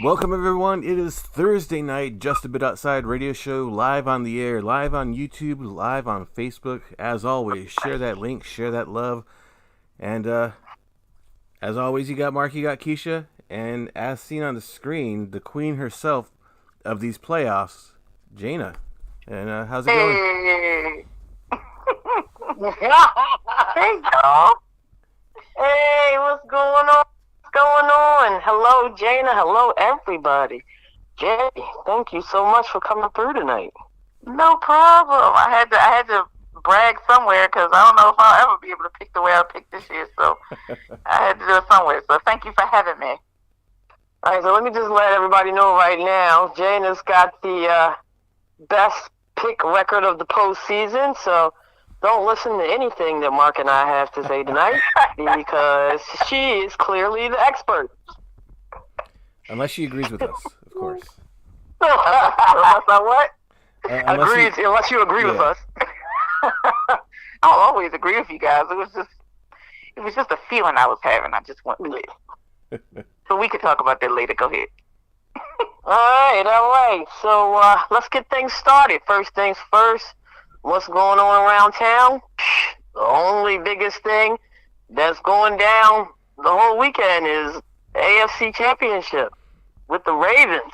Welcome everyone. It is Thursday night, Just a Bit Outside radio show, live on the air, live on YouTube, live on Facebook. As always, share that link, share that love. And as always, you got Mark, you got Keisha, and as seen on the screen, the queen herself of these playoffs, Jaina. And how's it going? Hey. Hey, y'all. Hey, what's going on? Hello, Jaina. Hello, everybody. Jay, thank you so much for coming through tonight. No problem. I had to brag somewhere because I don't know if I'll ever be able to pick the way I picked this year. So I had to do it somewhere. So thank you for having me. All right, so let me just let everybody know right now. Jaina's got the best pick record of the postseason, so don't listen to anything that Mark and I have to say tonight because she is clearly the expert. Unless she agrees with us, of course. Unless I what? Unless you agree with us. I'll always agree with you guys. It was just a feeling I was having. I just went with it. So we could talk about that later. Go ahead. All right. So let's get things started. First things first. What's going on around town? The only biggest thing that's going down the whole weekend is AFC Championship with the Ravens.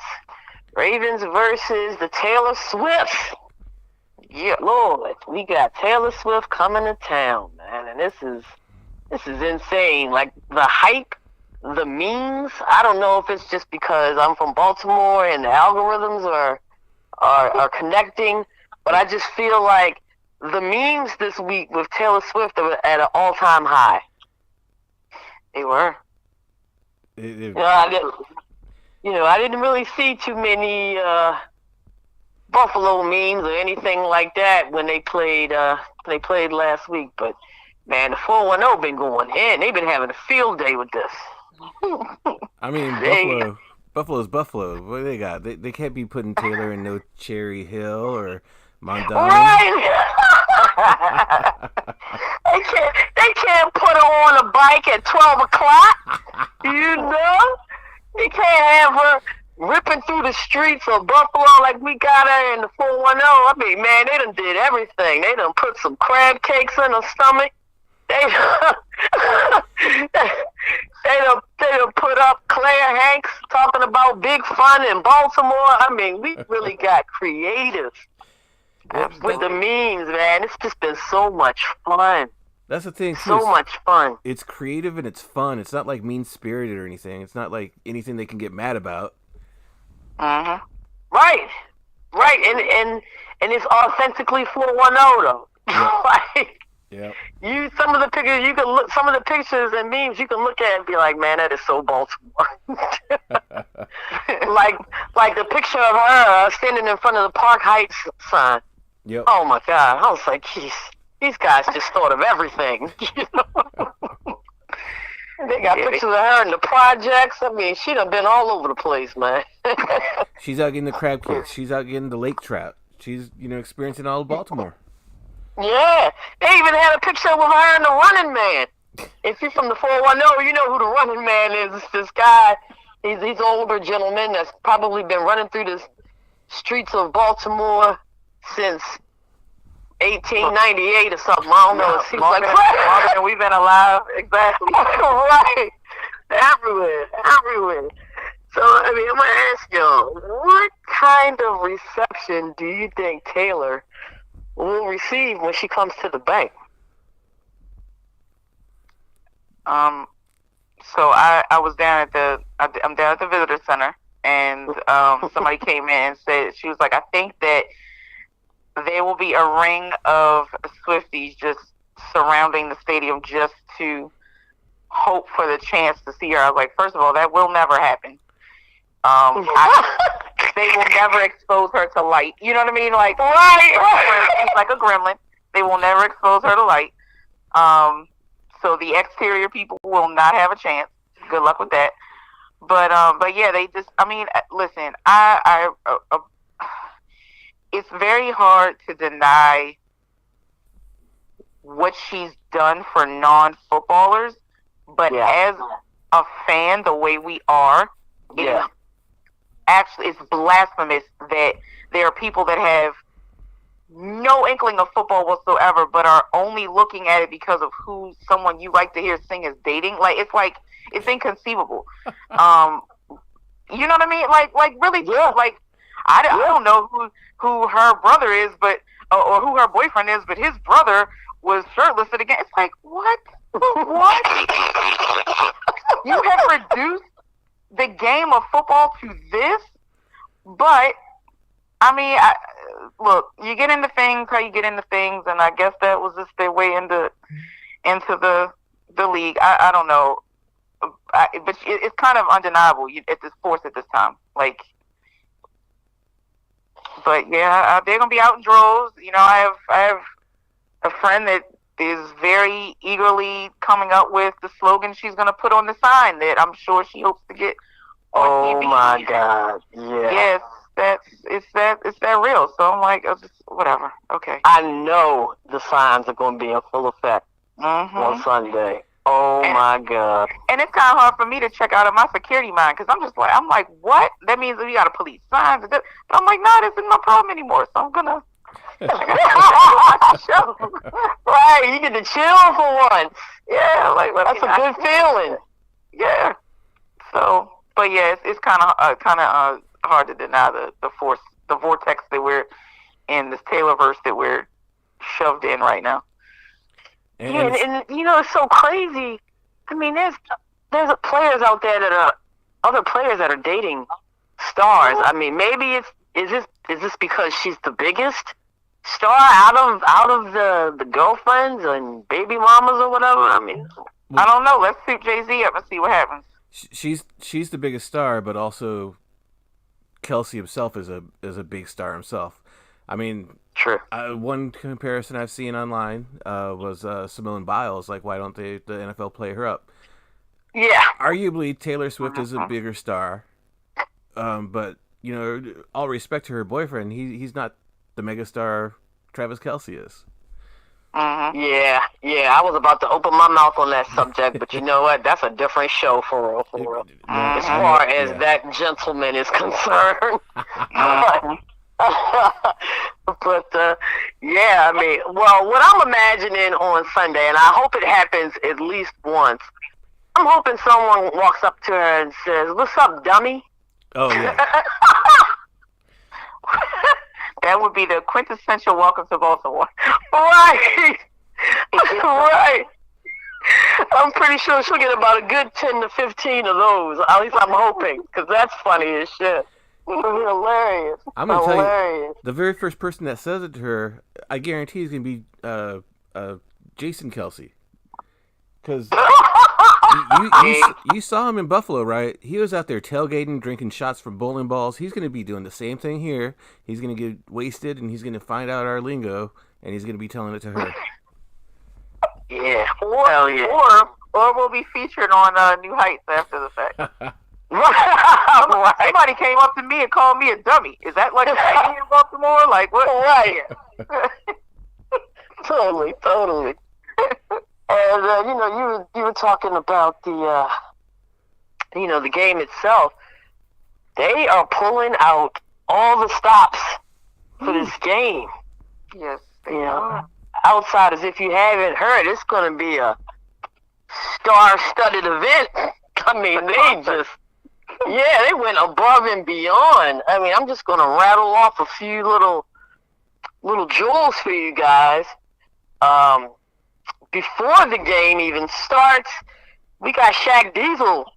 Ravens versus the Taylor Swift. Yeah, Lord, we got Taylor Swift coming to town, man, and this is insane. Like the hype, the memes. I don't know if it's just because I'm from Baltimore and the algorithms are connecting, but I just feel like the memes this week with Taylor Swift are at an all-time high. They were. I didn't really see too many Buffalo memes or anything like that when they played last week. But man, the 410 been going in. They've been having a field day with this. I mean, Buffalo's Buffalo. What do they got? They can't be putting Taylor in no Cherry Hill or Mondani. Right. They can't put her on a bike at 12 o'clock. You know? They can't have her ripping through the streets of Buffalo like we got her in the 410. I mean, man, they done did everything. They done put some crab cakes in her stomach. They done put up Claire Hanks talking about big fun in Baltimore. I mean, we really got creative with the memes, man. It's just been so much fun. That's the thing, too. So much fun. It's creative and it's fun. It's not like mean-spirited or anything. It's not like anything they can get mad about. Mm-hmm. Right. And it's authentically 410 though. Yeah. Some of the pictures and memes you can look at and be like, man, that is so Baltimore. like the picture of her standing in front of the Park Heights sign. Yep. Oh my God. I was like, geez. These guys just thought of everything. You know? They got pictures of her in the projects. I mean, she done been all over the place, man. She's out getting the crab cakes. She's out getting the lake trout. She's, experiencing all of Baltimore. Yeah. They even had a picture with her and the running man. If you're from the 410, you know who the running man is. It's this guy. He's an older gentleman that's probably been running through the streets of Baltimore since 1898 or something. I don't know. It seems like longer than we've been alive. Exactly. Right. Everywhere. So, I mean, I'm going to ask y'all, what kind of reception do you think Taylor will receive when she comes to the bank? So I was down at I'm down at the visitor center, and somebody came in and said, she was like, I think that there will be a ring of Swifties just surrounding the stadium just to hope for the chance to see her. I was like, first of all, that will never happen. They will never expose her to light. You know what I mean? Like, she's like a gremlin. They will never expose her to light. So the exterior people will not have a chance. Good luck with that. But yeah, they just. I mean, listen. It's very hard to deny what she's done for non-footballers, but as a fan, the way we are, it is it's blasphemous that there are people that have no inkling of football whatsoever, but are only looking at it because of who someone you like to hear sing is dating. Like it's inconceivable. You know what I mean? Like really, Yeah. like I don't know who her brother is, but or who her boyfriend is, but his brother was shirtless at the game. It's like, what? What? You have reduced the game of football to this? But I mean, look, you get into things how you get into things, and I guess that was just their way into the league. I don't know, but it's kind of undeniable at this force at this time. Like, but yeah, they're gonna be out in droves. You know, I have a friend that is very eagerly coming up with the slogan she's gonna put on the sign that I'm sure she hopes to get on TV. Oh my God! Yeah. Yes. It's that real. So I'm like, whatever. Okay. I know the signs are going to be in full effect on Sunday. Oh my God! And it's kind of hard for me to check out of my security mind because I'm like, what? That means we got to police signs. But I'm like, no, this isn't my problem anymore. So I'm gonna watch the show. Right, you get to chill for once. Yeah, like That's a good feeling. Yeah. So, but yeah, it's kind of hard to deny the vortex that we're in, this Taylorverse that we're shoved in right now. And you know, it's so crazy. I mean, there's players out there that are other players that are dating stars. I mean, maybe is this because she's the biggest star out of the girlfriends and baby mamas or whatever? I mean, I don't know. Let's suit Jay-Z up and see what happens. She's the biggest star, but also Kelsey himself is a big star himself. I mean, true. One comparison I've seen online was Simone Biles. Like, why don't the NFL play her up? Yeah. Arguably, Taylor Swift is a bigger star, but you know, all respect to her boyfriend, he's not the megastar Travis Kelce is. Yeah. I was about to open my mouth on that subject, but you know what? That's a different show for real. As far as that gentleman is concerned. But yeah, I mean, well, what I'm imagining on Sunday, and I hope it happens at least once, I'm hoping someone walks up to her and says, "What's up, dummy?" Oh, yeah. That would be the quintessential welcome to Baltimore. Right. Right. I'm pretty sure she'll get about a good 10 to 15 of those. At least I'm hoping, because that's funny as shit. Hilarious. I'm going to tell you, the very first person that says it to her, I guarantee is going to be Jason Kelce. Because you saw him in Buffalo, right? He was out there tailgating, drinking shots from bowling balls. He's going to be doing the same thing here. He's going to get wasted, and he's going to find out our lingo, and he's going to be telling it to her. Yeah. Hell yeah. Or we'll be featured on New Heights after the fact. Somebody came up to me and called me a dummy. Is that like a thing in Baltimore? Like what? Right. Totally. And you know, you were talking about the the game itself. They are pulling out all the stops for this game. Yes, you know, outsiders. If you haven't heard, it's going to be a star-studded event. I mean, they went above and beyond. I mean, I'm just going to rattle off a few little jewels for you guys. Before the game even starts, we got Shaq Diesel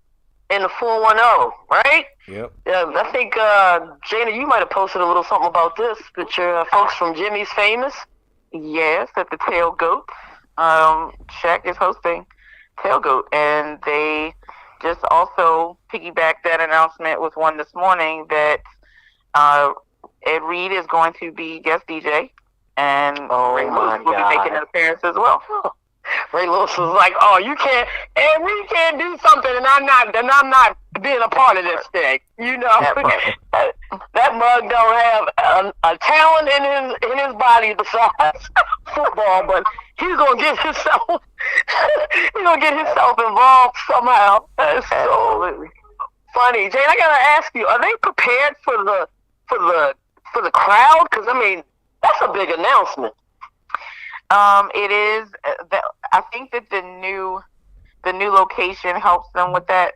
in the 410, right? Yep. I think, Jana, you might have posted a little something about this, but your folks from Jimmy's Famous. Yes, at the Tailgoat. Shaq is hosting Tailgoat, and they just also piggybacked that announcement with one this morning that Ed Reed is going to be guest DJ, and Ray Lewis will be making an appearance as well. Ray Lewis was like, "Oh, you can't, and we can't do something, and I'm not being a part of this thing." You know, that mug don't have a talent in his body besides football, but he's gonna get himself involved somehow. funny. Jane, I gotta ask you: are they prepared for the crowd? Because I mean, that's a big announcement. It is. I think that the new location helps them with that.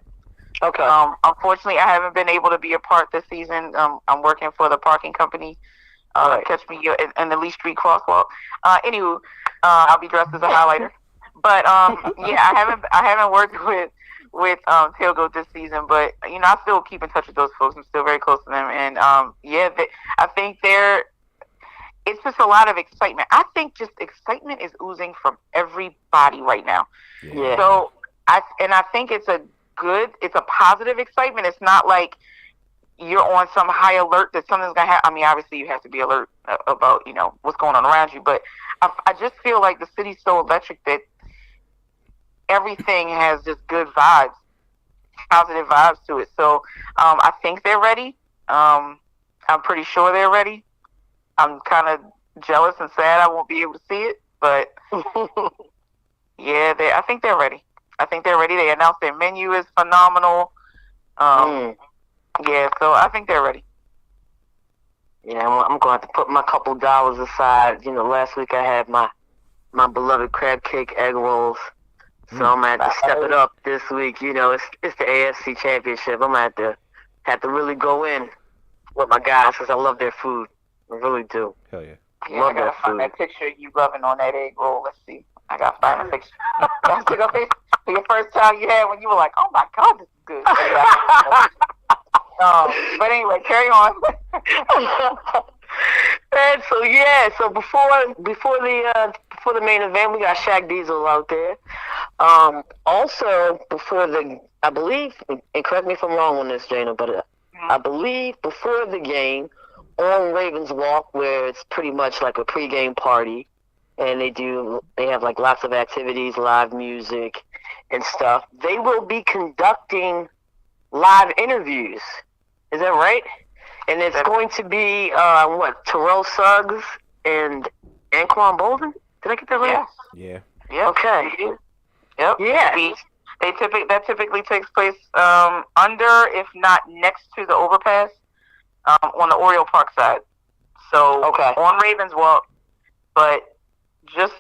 Okay. Unfortunately, I haven't been able to be a part this season. I'm working for the parking company. Right. Catch me in the Lee Street crosswalk. Anywho, I'll be dressed as a highlighter. But yeah, I haven't worked with Tailgate this season, but you know, I still keep in touch with those folks. I'm still very close to them, and I think it's just a lot of excitement. I think just excitement is oozing from everybody right now. Yeah. So I think it's a positive excitement. It's not like you're on some high alert that something's gonna happen. I mean, obviously you have to be alert about, you know, what's going on around you, but I just feel like the city's so electric that everything has just good vibes, positive vibes to it. So I think they're ready. I'm pretty sure they're ready. I'm kind of jealous and sad I won't be able to see it, but yeah, I think they're ready. I think they're ready. They announced their menu is phenomenal. Yeah, so I think they're ready. Yeah, I'm going to have to put my couple dollars aside. You know, last week I had my beloved crab cake egg rolls. So I'm going to have to step it up this week. You know, it's the AFC Championship. I'm going to have to really go in with my guys because I love their food. I really do. Hell yeah. Yeah, I gotta find that picture of you loving on that egg roll. Let's see. I gotta find a picture. That's for your first time you had when you were like, "Oh my God, this is good." But anyway, carry on. And so before the main event, we got Shaq Diesel out there. Also before I believe, and correct me if I'm wrong on this, Jana, but I believe before the game on Ravens Walk, where it's pretty much like a pregame party, and they have like lots of activities, live music and stuff. They will be conducting live interviews. Is that right? And it's going to be THRU Suggs and Anquan Bolden? Did I get that right? Yeah. Yeah. Okay. Yep. Yeah. That typically takes place under, if not next to, the overpass on the Oriole Park side. So on Ravens Walk, but just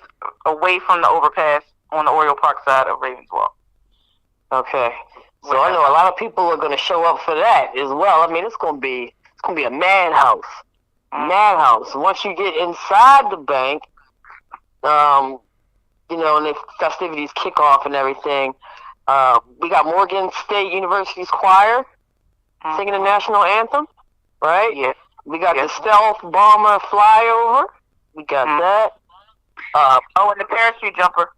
away from the overpass on the Oriole Park side of Ravens Walk. Okay. So I know a lot of people are going to show up for that as well. I mean, it's going to be a madhouse. Madhouse. Once you get inside the bank, you know, and the festivities kick off and everything, we got Morgan State University's choir singing the national anthem, right? Yeah. We got the stealth bomber flyover. We got that. And the parachute jumper.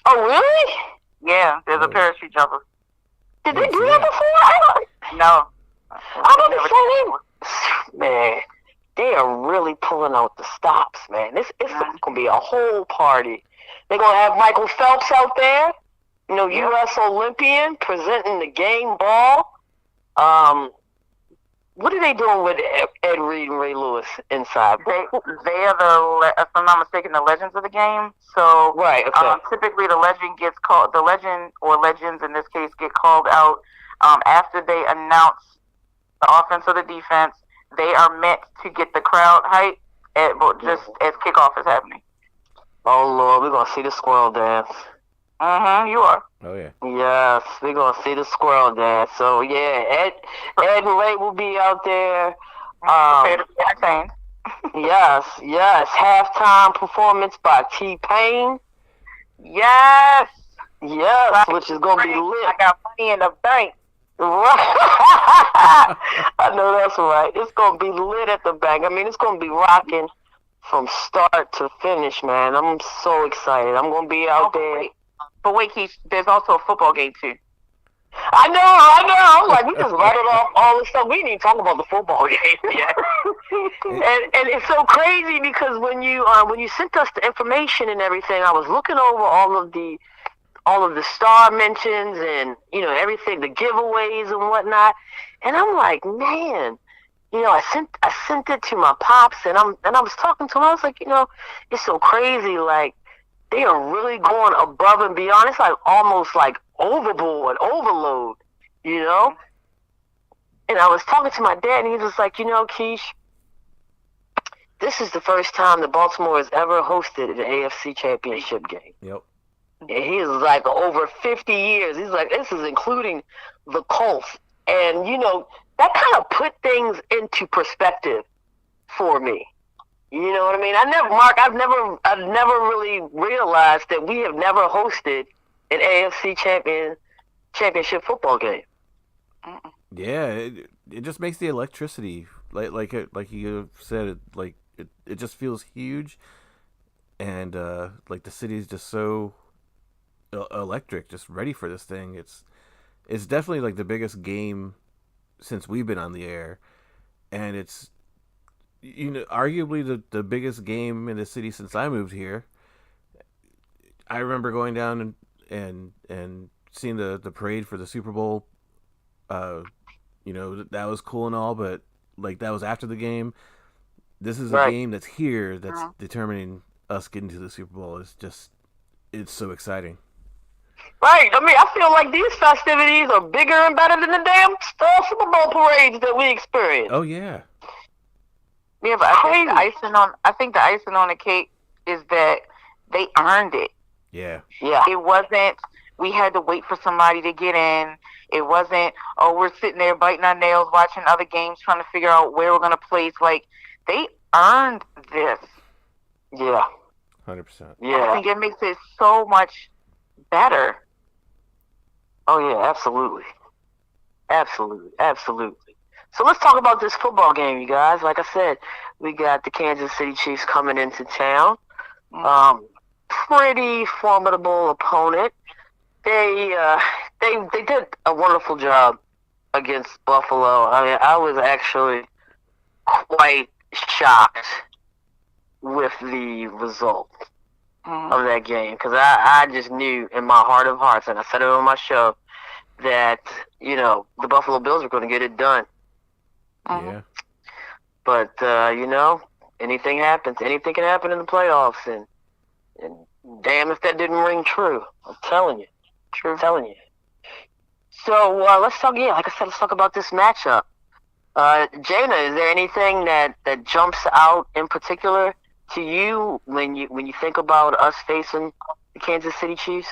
Oh, really? Yeah, there's a parachute jumper. Did they do that before? No. I don't understand. Man, they are really pulling out the stops, man. It's going to be a whole party. They're going to have Michael Phelps out there, you know, U.S. Olympian, presenting the game ball. What are they doing with Ed Reed and Ray Lewis inside? They are if I'm not mistaken, the legends of the game. So typically the legend or legends in this case get called out after they announce the offense or the defense. They are meant to get the crowd hype just as kickoff is happening. Oh Lord, we're gonna see the squirrel dance. You are. Oh yeah. Yes, we're gonna see the squirrel dance. So yeah, Ed and Ray will be out there. Prepare to be entertained. yes. Halftime performance by T-Pain. Yes, which is gonna be lit. I got money in the bank. Right. I know that's right. It's gonna be lit at the bank. I mean, it's gonna be rocking from start to finish, man. I'm so excited. I'm gonna be out there. But wait, Keith, there's also a football game too. I know. I'm like, we just rattled off all this stuff. We didn't even talk about the football game yet. and it's so crazy because when you sent us the information and everything, I was looking over all of the star mentions and, you know, everything, the giveaways and whatnot. And I'm like, man, you know, I sent it to my pops and I was talking to him. I was like, you know, it's so crazy. Like, they are really going above and beyond. It's like almost like overboard, overload, you know? And I was talking to my dad, and he was like, Keish, this is the first time that Baltimore has ever hosted an AFC championship game. Yep. And he's like, over 50 years. He's like, this is including the Colts. And, that kind of put things into perspective for me. You know what I mean? I've never really realized that we have never hosted an AFC championship football game. Yeah, it just makes the electricity, like you said, it just feels huge, and like the city is just so electric, just ready for this thing. It's definitely like the biggest game since we've been on the air, and it's arguably the biggest game in the city since I moved here. I remember going down and seeing the parade for the Super Bowl. That was cool and all, but like that was after the game. This is a game that's here that's determining us getting to the Super Bowl. It's so exciting. Right. I mean, I feel like these festivities are bigger and better than the damn Super Bowl parades that we experience. Oh yeah. Yeah, but I think the icing on the cake is that they earned it. Yeah. Yeah. It wasn't we had to wait for somebody to get in. It wasn't, we're sitting there biting our nails watching other games trying to figure out where we're going to place. Like, they earned this. Yeah. 100%. Yeah. I think it makes it so much better. Oh, yeah, absolutely. Absolutely. So let's talk about this football game, you guys. Like I said, we got the Kansas City Chiefs coming into town. Pretty formidable opponent. They did a wonderful job against Buffalo. I mean, I was actually quite shocked with the result of that game because I just knew in my heart of hearts, and I said it on my show, that the Buffalo Bills were going to get it done. Yeah. But anything happens. Anything can happen in the playoffs, and damn if that didn't ring true. I'm telling you. True. I'm telling you. So let's talk. Yeah, like I said, let's talk about this matchup. Jaina, is there anything that jumps out in particular to you when you think about us facing the Kansas City Chiefs?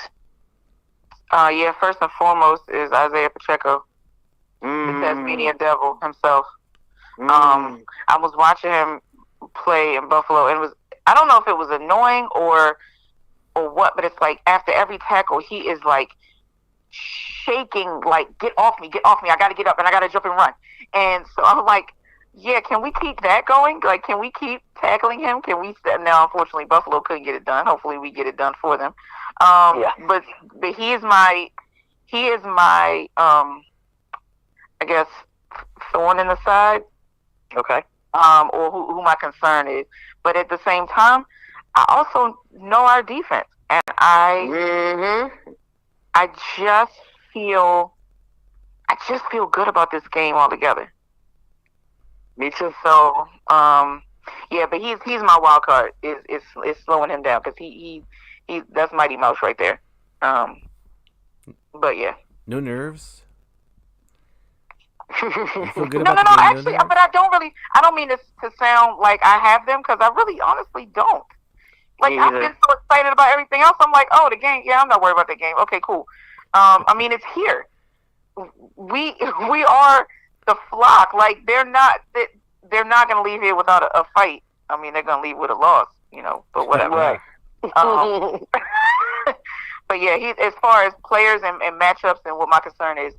Yeah, first and foremost is Isaiah Pacheco, the Tasmanian Devil himself. I was watching him play in Buffalo, and I don't know if it was annoying or what, but it's like after every tackle, he is like shaking, like, get off me, I gotta get up and I gotta jump and run. And so I'm like, yeah, can we keep that going? Like, can we keep tackling him? Now, unfortunately, Buffalo couldn't get it done. Hopefully we get it done for them. But he is my I guess thorn in the side. Okay. Or who my concern is. But at the same time, I also know our defense, and I just feel good about this game altogether. Me too. So, yeah, but he's my wild card. It's slowing him down because he that's Mighty Mouse right there. But yeah. No nerves. You feel good No, about actually, but I don't mean this to sound like I have them because I really honestly don't. Like, I've been so excited about everything else. I'm like, oh, the game. Yeah, I'm not worried about the game. Okay, cool. I mean, it's here. We are the flock. Like, they're not going to leave here without a fight. I mean, they're going to leave with a loss, but whatever. Right. But yeah, as far as players and matchups and what my concern is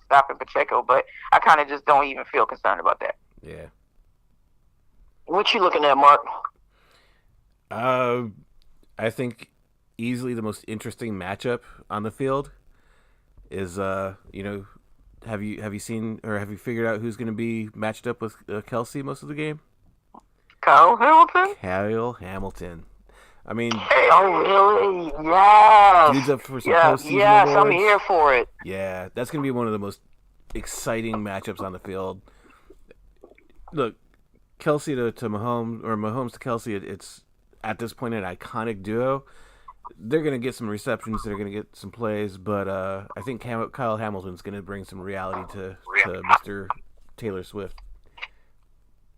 stopping Pacheco. But I kind of just don't even feel concerned about that. Yeah. What you looking at, Mark? I think easily the most interesting matchup on the field is have you seen or have you figured out who's going to be matched up with Kelsey most of the game? Kyle Hamilton. I mean, oh really? Yes. Dude's up for some postseason yes, awards. I'm here for it. Yeah, that's going to be one of the most exciting matchups on the field. Look, Kelsey to Mahomes, or Mahomes to Kelsey, it's at this point an iconic duo, they're going to get some receptions. They're going to get some plays, but I think Kyle Hamilton's going to bring some reality to Mr. Taylor Swift.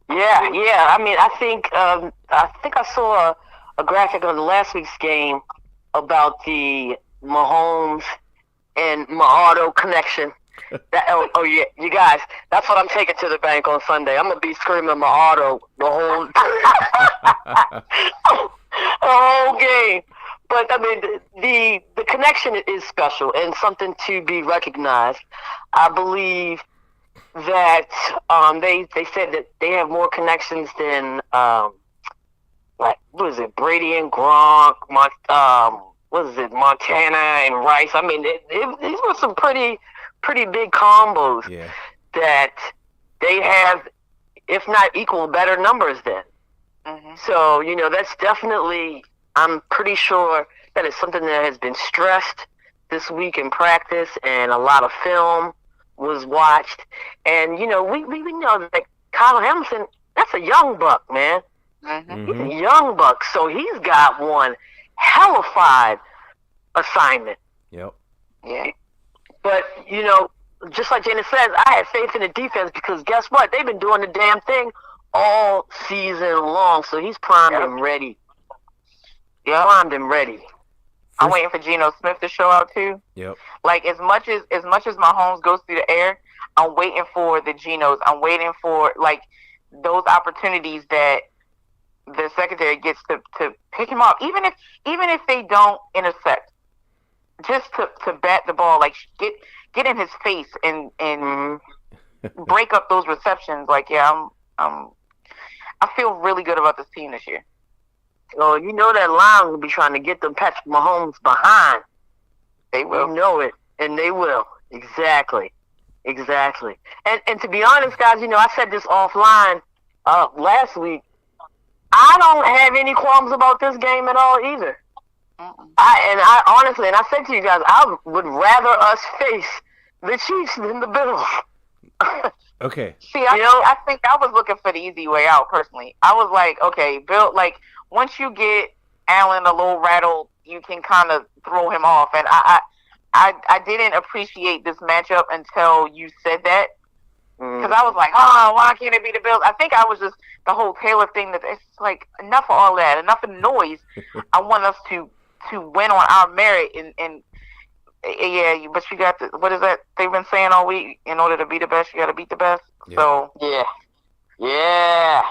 Yeah. I mean, I think I saw a graphic on last week's game about the Mahomes and Mahauto connection. Yeah, you guys, that's what I'm taking to the bank on Sunday. I'm gonna be screaming Mahauto the whole the whole game. But I mean, the connection is special and something to be recognized. I believe that they said that they have more connections than like what is it, Brady and Gronk, what is it, Montana and Rice. I mean, these were some pretty big combos that they have, if not equal, better numbers than. Mm-hmm. So, that's definitely, I'm pretty sure that it's something that has been stressed this week in practice, and a lot of film was watched. And, we know that Kyle Hamilton, that's a young buck, man. Mm-hmm. He's a young buck, so he's got one hellified assignment. Yep. Yeah. But, just like Jana says, I have faith in the defense because guess what? They've been doing the damn thing all season long. So he's primed and ready. Yeah, primed and ready. I'm waiting for Geno Smith to show out too. Yep. Like as much as Mahomes goes through the air, I'm waiting for the Genos. I'm waiting for like those opportunities that the secondary gets to pick him off. Even if they don't intercept, just to bat the ball, like get in his face and break up those receptions. Like, I feel really good about this team this year. Oh, that line will be trying to get them Patrick Mahomes behind. They will. You know it, and they will. Exactly. And to be honest, guys, I said this offline last week. I don't have any qualms about this game at all either. I honestly, and I said to you guys, I would rather us face the Chiefs than the Bills. Okay. See, I think I was looking for the easy way out personally. I was like, okay, Bill, like once you get Allen a little rattled, you can kind of throw him off. And I didn't appreciate this matchup until you said that. Because I was like, why can't it be the Bills? I think I was just the whole Taylor thing that it's like enough of all that, enough of noise. I want us to win on our merit and yeah, but you got what is that they've been saying all week? In order to be the best, you got to beat the best. Yeah. So yeah.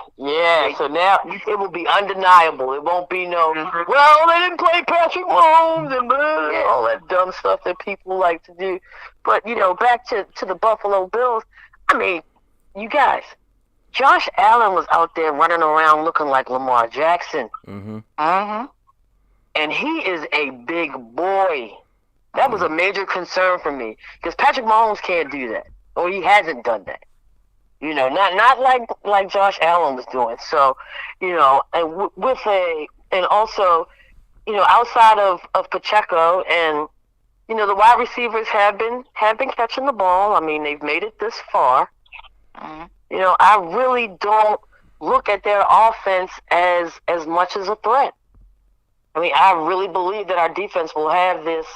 So now it will be undeniable. It won't be no. Well, they didn't play Patrick Mahomes and all that dumb stuff that people like to do. But back to the Buffalo Bills. I mean, you guys, Josh Allen was out there running around looking like Lamar Jackson. Mm-hmm. And he is a big boy. That was a major concern for me because Patrick Mahomes can't do that, or he hasn't done that. Not like Josh Allen was doing. So, and also, outside of Pacheco and the wide receivers have been catching the ball. I mean, they've made it this far. Mm-hmm. I really don't look at their offense as much as a threat. I mean, I really believe that our defense will have this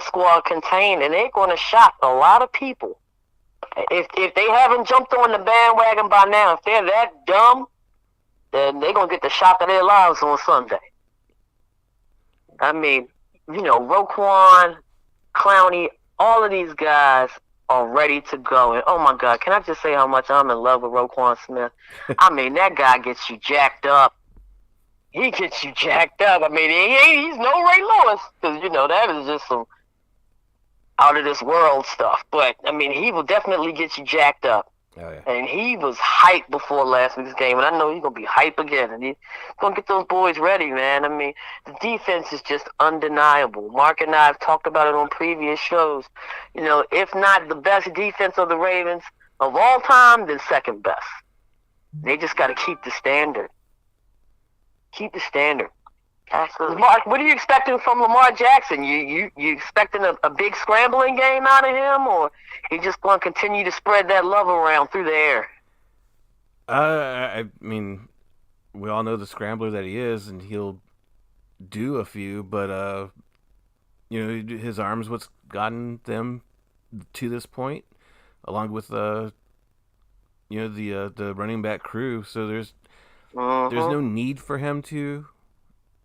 squad contained, and they're going to shock a lot of people. If they haven't jumped on the bandwagon by now, if they're that dumb, then they're going to get the shock of their lives on Sunday. I mean, Roquan, Clowney, all of these guys are ready to go. And, oh, my God, can I just say how much I'm in love with Roquan Smith? I mean, that guy gets you jacked up. He gets you jacked up. I mean, he's no Ray Lewis because, that is just some out-of-this-world stuff. But, I mean, he will definitely get you jacked up. Oh, yeah. And he was hyped before last week's game, and I know he's going to be hyped again. And he's going to get those boys ready, man. I mean, the defense is just undeniable. Mark and I have talked about it on previous shows. If not the best defense of the Ravens of all time, then second best. They just got to keep the standard. Keep the standard. Absolutely. Mark, what are you expecting from Lamar Jackson? You expecting a big scrambling game out of him, or he just going to continue to spread that love around through the air? I mean, we all know the scrambler that he is, and he'll do a few, but his arm's what's gotten them to this point, along with the running back crew. So there's no need for him to.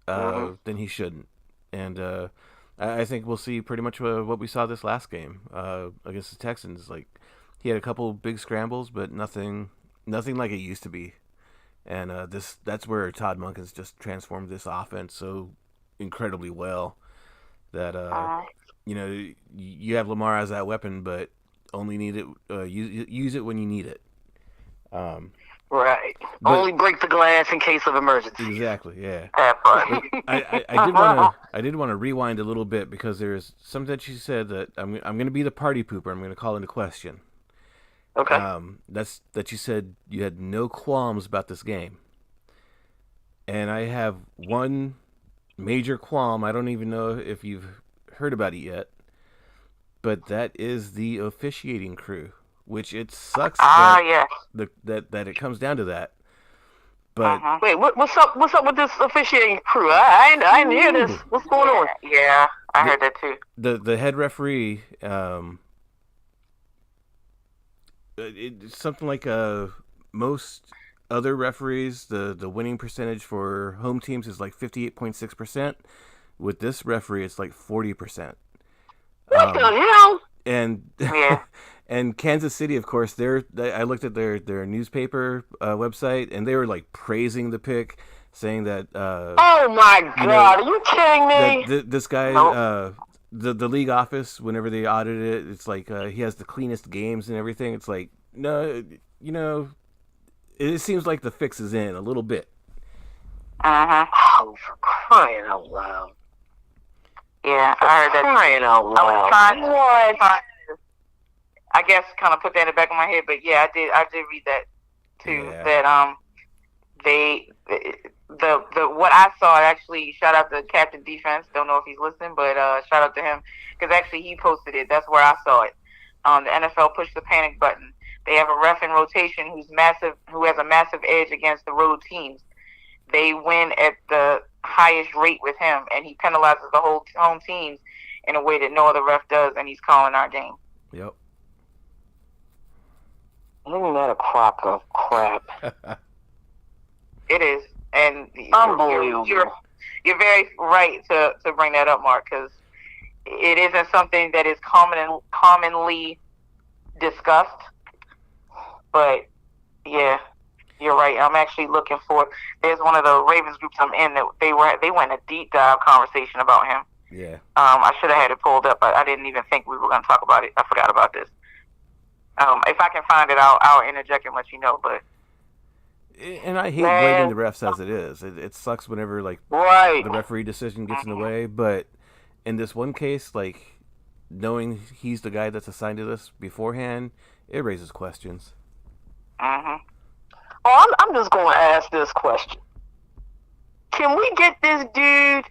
Then he shouldn't. And I think we'll see pretty much what we saw this last game against the Texans. Like, he had a couple big scrambles, but nothing like it used to be. And that's where Todd Monken's just transformed this offense so incredibly well that you have Lamar as that weapon, but only need it use it when you need it. Right. Only break the glass in case of emergency. Exactly. Yeah. That part. I did want to rewind a little bit because there's something that you said that I'm going to be the party pooper. I'm going to call into question. Okay. That's that you said you had no qualms about this game, and I have one major qualm. I don't even know if you've heard about it yet, but that is the officiating crew. Which it sucks that it comes down to that. But wait, what's up with this officiating crew? I didn't hear this. What's going on? Yeah, I heard that too. The head referee, it's something like most other referees, the winning percentage for home teams is like 58.6%. With this referee, it's like 40%. What the hell? And yeah. And Kansas City, of course, I looked at their newspaper website, and they were like praising the pick, saying that. Oh my God! Are you kidding me? This guy, nope. The league office, whenever they audited it, it's like he has the cleanest games and everything. It's like, no, it seems like the fix is in a little bit. Oh, for crying out loud! Yeah, I heard that. Crying out loud! I was trying. I guess kind of put that in the back of my head, but yeah, I did read that too. Yeah. That the what I saw, actually, shout out to Captain Defense. Don't know if he's listening, but shout out to him because actually he posted it. That's where I saw it. The NFL pushed the panic button. They have a ref in rotation who has a massive edge against the road teams. They win at the highest rate with him, and he penalizes the whole home teams in a way that no other ref does, and he's calling our game. Yep. Isn't that a crock of crap? It is, and unbelievable. You're very right to bring that up, Mark, because it isn't something that is commonly discussed. But yeah, you're right. I'm actually looking for. There's one of the Ravens groups I'm in that they went a deep dive conversation about him. Yeah. I should have had it pulled up. I didn't even think we were going to talk about it. I forgot about this. If I can find it, I'll interject and let you know. But and I hate blaming the refs as it is. It sucks whenever the referee decision gets in the way. But in this one case, knowing he's the guy that's assigned to this beforehand, it raises questions. Oh, I'm just going to ask this question: can we get this dude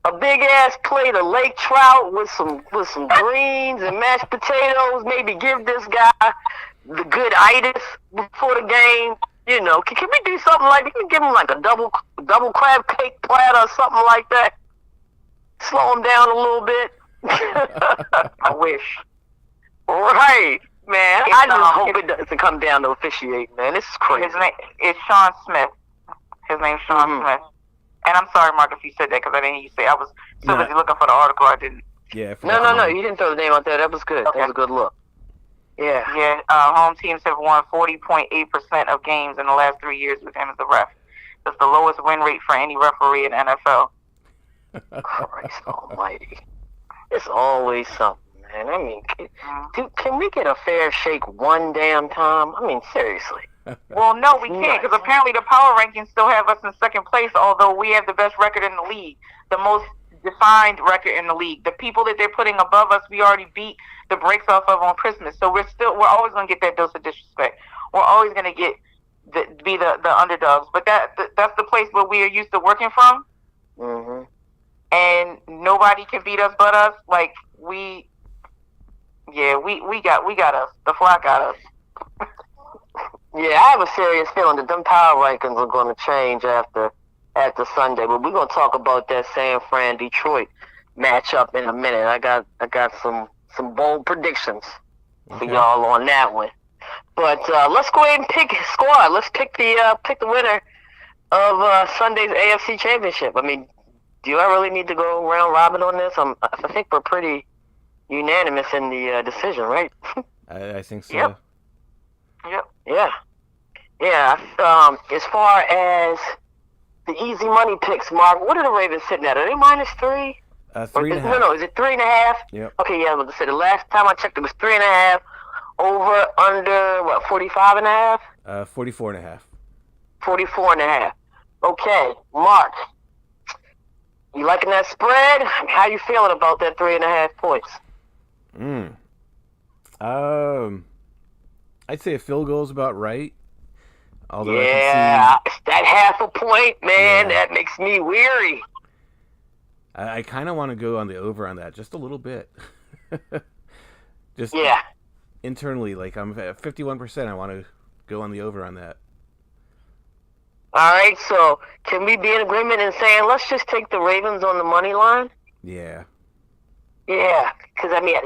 a big ass plate of lake trout with some greens and mashed potatoes? Maybe give this guy the good itis before the game. Can we do something like that? Can we give him like a double crab cake platter or something like that? Slow him down a little bit. I wish. Right, man. I just hope it doesn't come down to officiating, man. This is crazy. His name is Sean Smith. His name's Sean Smith. And I'm sorry, Mark, if you said that because I didn't hear you say. I was so busy looking for the article, I didn't. Yeah. No. You didn't throw the name out there. That was good. Okay. That was a good look. Yeah. Yeah. Home teams have won 40.8% of games in the last 3 years with him as the ref. That's the lowest win rate for any referee in NFL. Christ almighty. It's always something, man. I mean, can we get a fair shake one damn time? I mean, seriously. Well, no, we can't, because apparently the power rankings still have us in second place, although we have the best record in the league, the most defined record in the league. The people that they're putting above us, we already beat the brakes off of on Christmas. So we're always going to get that dose of disrespect. We're always going to be the underdogs. But that's the place where we are used to working from. Mm-hmm. And nobody can beat us but us. We got us. The flock got us. Yeah, I have a serious feeling that them power rankings are going to change after after Sunday. But we're gonna talk about that San Fran Detroit matchup in a minute. I got some bold predictions for y'all on that one. But let's go ahead and pick a squad. Let's pick the winner of Sunday's AFC Championship. I mean, do I really need to go round robin on this? I think we're pretty unanimous in the decision, right? I think so. Yep. Yeah. As far as the easy money picks, Mark, what are the Ravens sitting at? Are they -3? 3.5. No, is it 3.5? Yep. Okay, yeah, I was gonna say the last time I checked it was 3.5. Over, under, what, 45.5? 44.5. 44.5. Okay, Mark, you liking that spread? How you feeling about that 3.5 points? I'd say a field goal is about right. Although yeah, that half a point, man, that makes me weary. I kind of want to go on the over on that just a little bit. Just internally, like I'm at 51%. I want to go on the over on that. All right, so can we be in agreement in saying let's just take the Ravens on the money line? Yeah. Yeah, because I mean,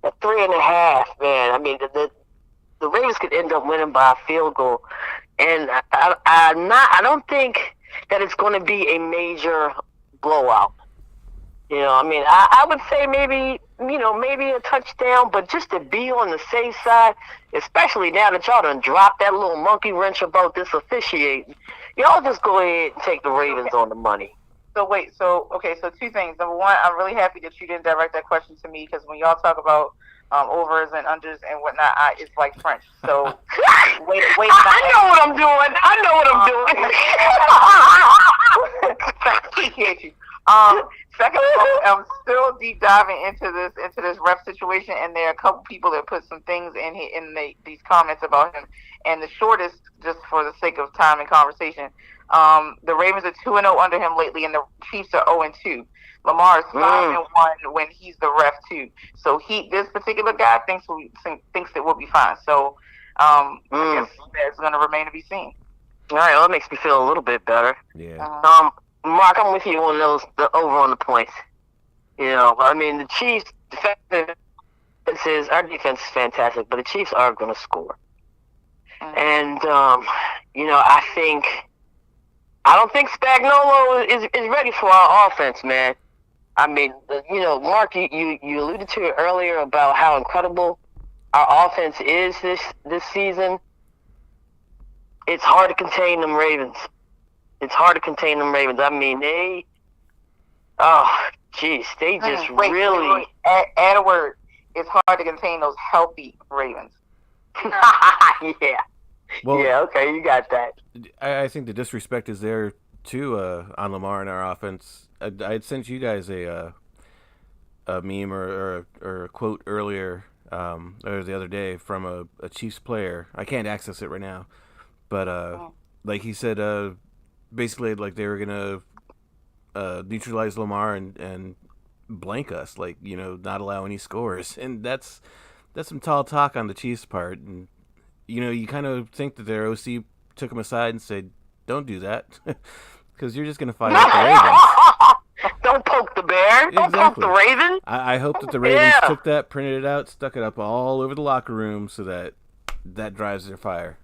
at 3.5, man. I mean, the Ravens could end up winning by a field goal, and I don't think that it's going to be a major blowout. You know, I mean, I would say maybe a touchdown, but just to be on the safe side, especially now that y'all done dropped that little monkey wrench about this officiating, y'all just go ahead and take the Ravens on the money. So two things. Number one, I'm really happy that you didn't direct that question to me, because when y'all talk about overs and unders and whatnot, it's like French. So wait. I know what I'm doing. I appreciate you. Second of all, I'm still deep diving into this ref situation, and there are a couple people that put some things in these comments about him. And the shortest, just for the sake of time and conversation, the Ravens are 2-0 under him lately, and the Chiefs are 0-2. Lamar is 5-1 when he's the ref too. So this particular guy thinks it will be fine. So I guess that's going to remain to be seen. All right, well, that makes me feel a little bit better. Yeah. Mark, I'm with you on the over on the points. You know, I mean, the Chiefs' our defense is fantastic, but the Chiefs are going to score. And, I don't think Spagnuolo is ready for our offense, man. I mean, Mark, you alluded to it earlier about how incredible our offense is this season. It's hard to contain them Ravens. I mean, they just really... Add a word. It's hard to contain those healthy Ravens. Yeah. Well, yeah, okay, you got that. I think the disrespect is there, too, on Lamar and our offense. I had sent you guys a meme or a quote earlier, or the other day, from a Chiefs player. I can't access it right now. But, like he said... basically, like, they were gonna neutralize Lamar and blank us, like, not allow any scores, and that's some tall talk on the Chiefs' part. And you kind of think that their OC took them aside and said, "Don't do that, because you're just gonna fire up the Ravens." Don't poke the bear. Don't poke the Raven. I hope that the Ravens took that, printed it out, stuck it up all over the locker room, so that drives their fire.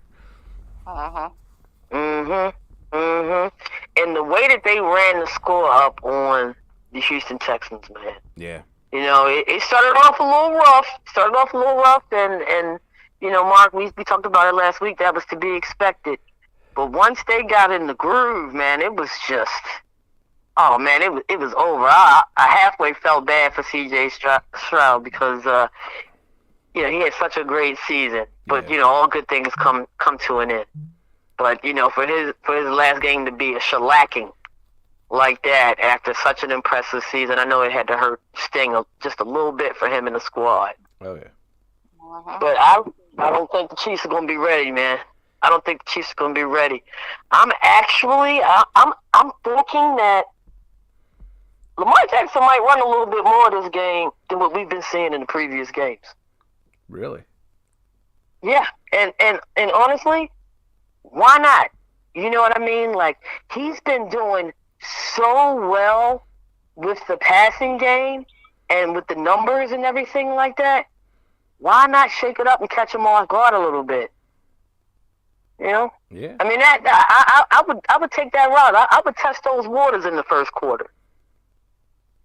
And the way that they ran the score up on the Houston Texans, man. Yeah. It started off a little rough. And Mark, we talked about it last week. That was to be expected. But once they got in the groove, man, it was just, it was over. I halfway felt bad for C.J. Stroud because, he had such a great season. But, all good things come to an end. But, for his last game to be a shellacking like that after such an impressive season, I know it had to sting just a little bit for him in the squad. Oh, yeah. But I don't think the Chiefs are going to be ready, man. I don't think the Chiefs are going to be ready. I'm thinking that Lamar Jackson might run a little bit more this game than what we've been seeing in the previous games. Really? Yeah, and honestly, why not? You know what I mean? Like, he's been doing so well with the passing game and with the numbers and everything like that. Why not shake it up and catch him off guard a little bit? You know? Yeah. I mean, I would take that route. I would test those waters in the first quarter.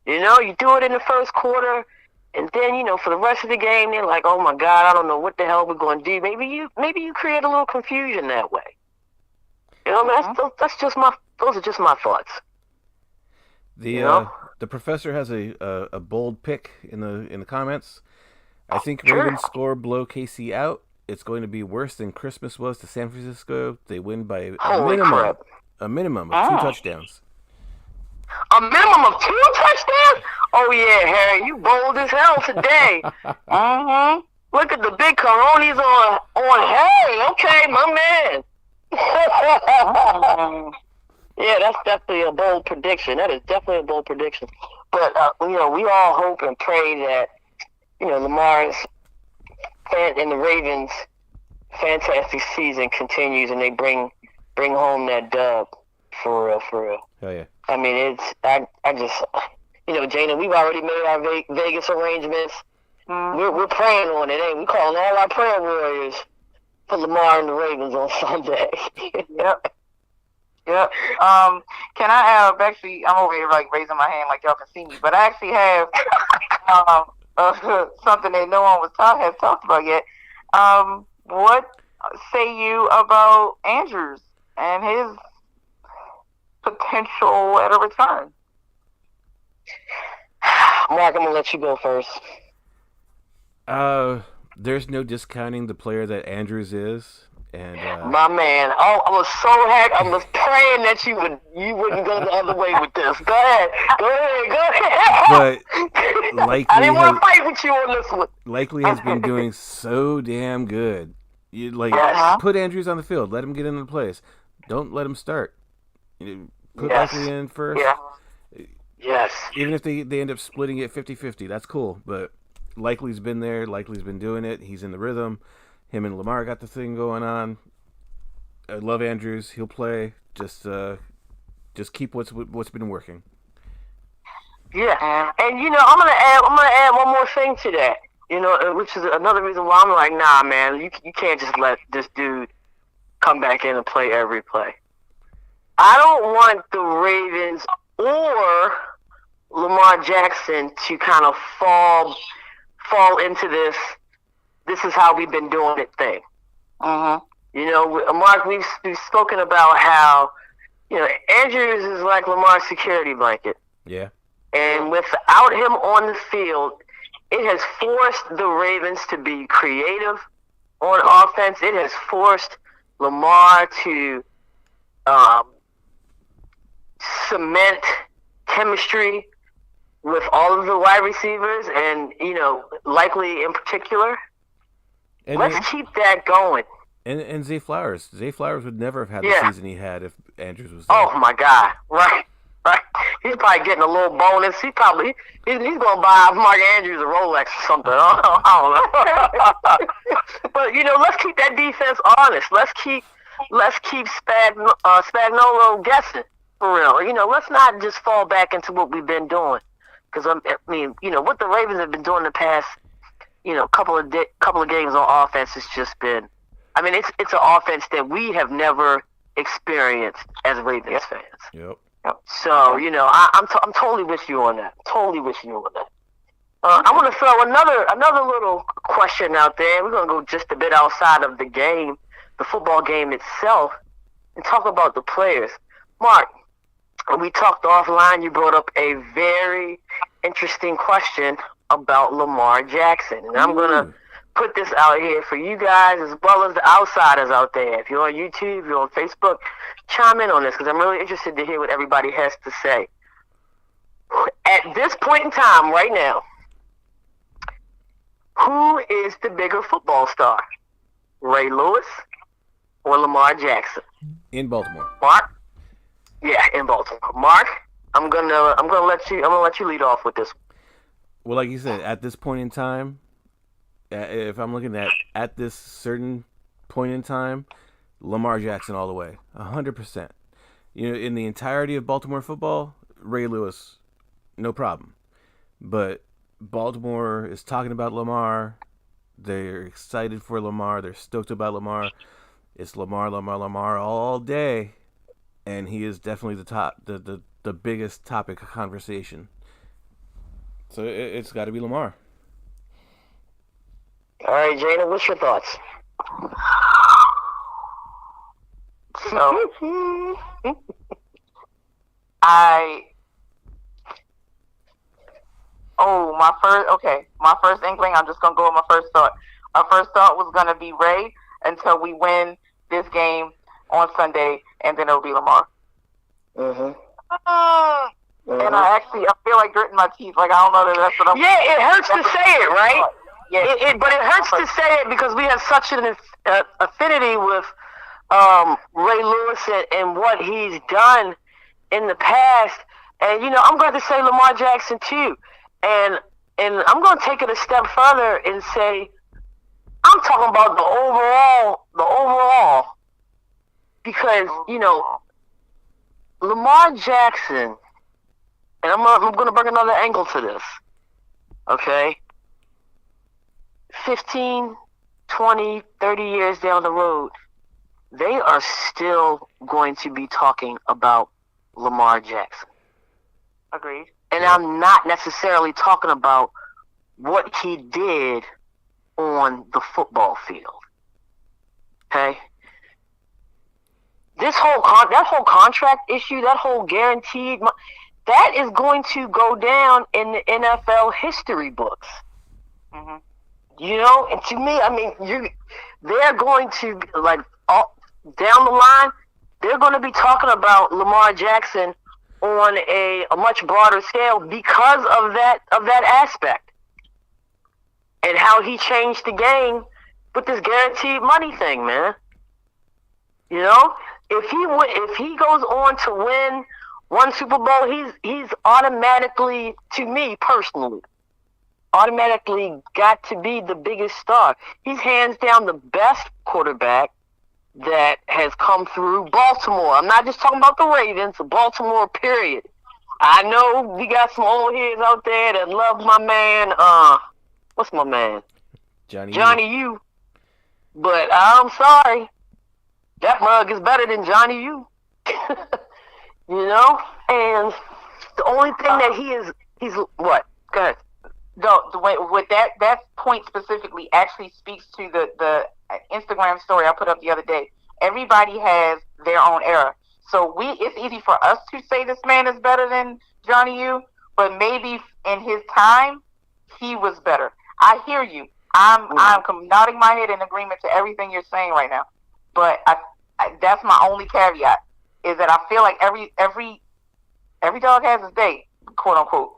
You know, you do it in the first quarter, and then, you know, for the rest of the game, they're like, oh my God, I don't know what the hell we're going to do. Maybe you create a little confusion that way. You know, that's just those are just my thoughts. The professor has a bold pick in the comments. I think Ravens score blow KC out. It's going to be worse than Christmas was to San Francisco. They win by a minimum of 2 touchdowns. A minimum of 2 touchdowns? Oh yeah, Harry, you bold as hell today. Look at the big coronis on Harry. Okay, my man. Yeah, that's definitely a bold prediction. That is definitely a bold prediction. But you know, we all hope and pray that, you know, Lamar's and the Ravens' fantastic season continues, and they bring home that dub for real, for real. Oh yeah. I mean, I just, you know, Jana, we've already made our Vegas arrangements. We're praying on it, ain't we? Calling all our prayer warriors for Lamar and the Ravens on Sunday. Yep. Can I actually, I'm over here like raising my hand like y'all can see me, but I actually have something that no one has talked about yet. What say you about Andrews and his potential at a return? Mark, I'm gonna let you go first. There's no discounting the player that Andrews is, and my man. Oh, I was so happy. I was praying that you wouldn't go the other way with this. Go ahead. But likely I didn't want to fight with you on this one. Likely has been doing so damn good. You put Andrews on the field, let him get into place. Don't let him start. Put Likely in first. Yeah. Yes. Even if they end up splitting it 50-50, that's cool. But Likely's been there. Likely's been doing it. He's in the rhythm. Him and Lamar got the thing going on. I love Andrews. He'll play. Just keep what's been working. Yeah, and you know, I'm gonna add one more thing to that. You know, which is another reason why I'm like, nah, man, you can't just let this dude come back in and play every play. I don't want the Ravens or Lamar Jackson to kind of fall into this. This is how we've been doing it thing. You know, Mark, we've spoken about how, you know, Andrews is like Lamar's security blanket. Yeah. And without him on the field, it has forced the Ravens to be creative on offense. It has forced Lamar to cement chemistry with all of the wide receivers, and, you know, Likely in particular. And Let's keep that going. And Zay Flowers. Zay Flowers would never have had the season he had if Andrews was there. Oh my God! Right. He's probably getting a little bonus. He's going to buy Mark Andrews a Rolex or something. I don't know. But, you know, let's keep that defense honest. Let's keep Spagnuolo guessing, for real. You know, let's not just fall back into what we've been doing. Because, I mean, you know, what the Ravens have been doing the past, you know, couple of games on offense has just been, I mean, it's an offense that we have never experienced as Ravens fans. Yep. So, you know, I'm totally with you on that. Totally with you on that. I'm going to throw another little question out there. We're going to go just a bit outside of the game, the football game itself, and talk about the players. Mark, when we talked offline, you brought up a very interesting question about Lamar Jackson. And I'm going to put this out here for you guys as well as the outsiders out there. If you're on YouTube, if you're on Facebook, chime in on this because I'm really interested to hear what everybody has to say. At this point in time, right now, who is the bigger football star? Ray Lewis or Lamar Jackson? In Baltimore. Mark? Yeah, in Baltimore. Mark, I'm gonna let you lead off with this. Well, like you said, at this point in time, if I'm looking at this certain point in time, Lamar Jackson all the way, 100%. You know, in the entirety of Baltimore football, Ray Lewis, no problem. But Baltimore is talking about Lamar. They're excited for Lamar. They're stoked about Lamar. It's Lamar, Lamar, Lamar all day, and he is definitely the biggest topic of conversation. So it's got to be Lamar. All right, Jada, what's your thoughts? So, my first inkling, I'm just going to go with my first thought. My first thought was going to be Ray until we win this game on Sunday, and then it'll be Lamar. Mm-hmm. And I feel like gritting my teeth. Like, I don't know that that's what I'm... Yeah, it hurts to say it, right? Yeah. But it hurts to say it because we have such an affinity with Ray Lewis and what he's done in the past. And, you know, I'm going to say Lamar Jackson, too. And I'm going to take it a step further and say, I'm talking about the overall. Because, you know, Lamar Jackson, and I'm going to bring another angle to this, okay? 15, 20, 30 years down the road, they are still going to be talking about Lamar Jackson. Agreed. And I'm not necessarily talking about what he did on the football field. Okay? That whole contract issue, that whole guaranteed, that is going to go down in the NFL history books. Mm-hmm. You know, and to me, I mean, they're going to, like, down the line, they're going to be talking about Lamar Jackson on a much broader scale because of that aspect and how he changed the game with this guaranteed money thing, man. You know, if he goes on to win one Super Bowl, he's automatically, to me personally, automatically got to be the biggest star. He's hands down the best quarterback that has come through Baltimore. I'm not just talking about the Ravens, Baltimore, period. I know we got some old heads out there that love my man, what's my man? Johnny U. But I'm sorry. That mug is better than Johnny U. You know? And the only thing that he's what? Go ahead. No, with that point specifically actually speaks to the Instagram story I put up the other day. Everybody has their own era. So it's easy for us to say this man is better than Johnny U, but maybe in his time, he was better. I hear you. I'm nodding my head in agreement to everything you're saying right now. But that's my only caveat, is that I feel like every dog has his day, quote unquote.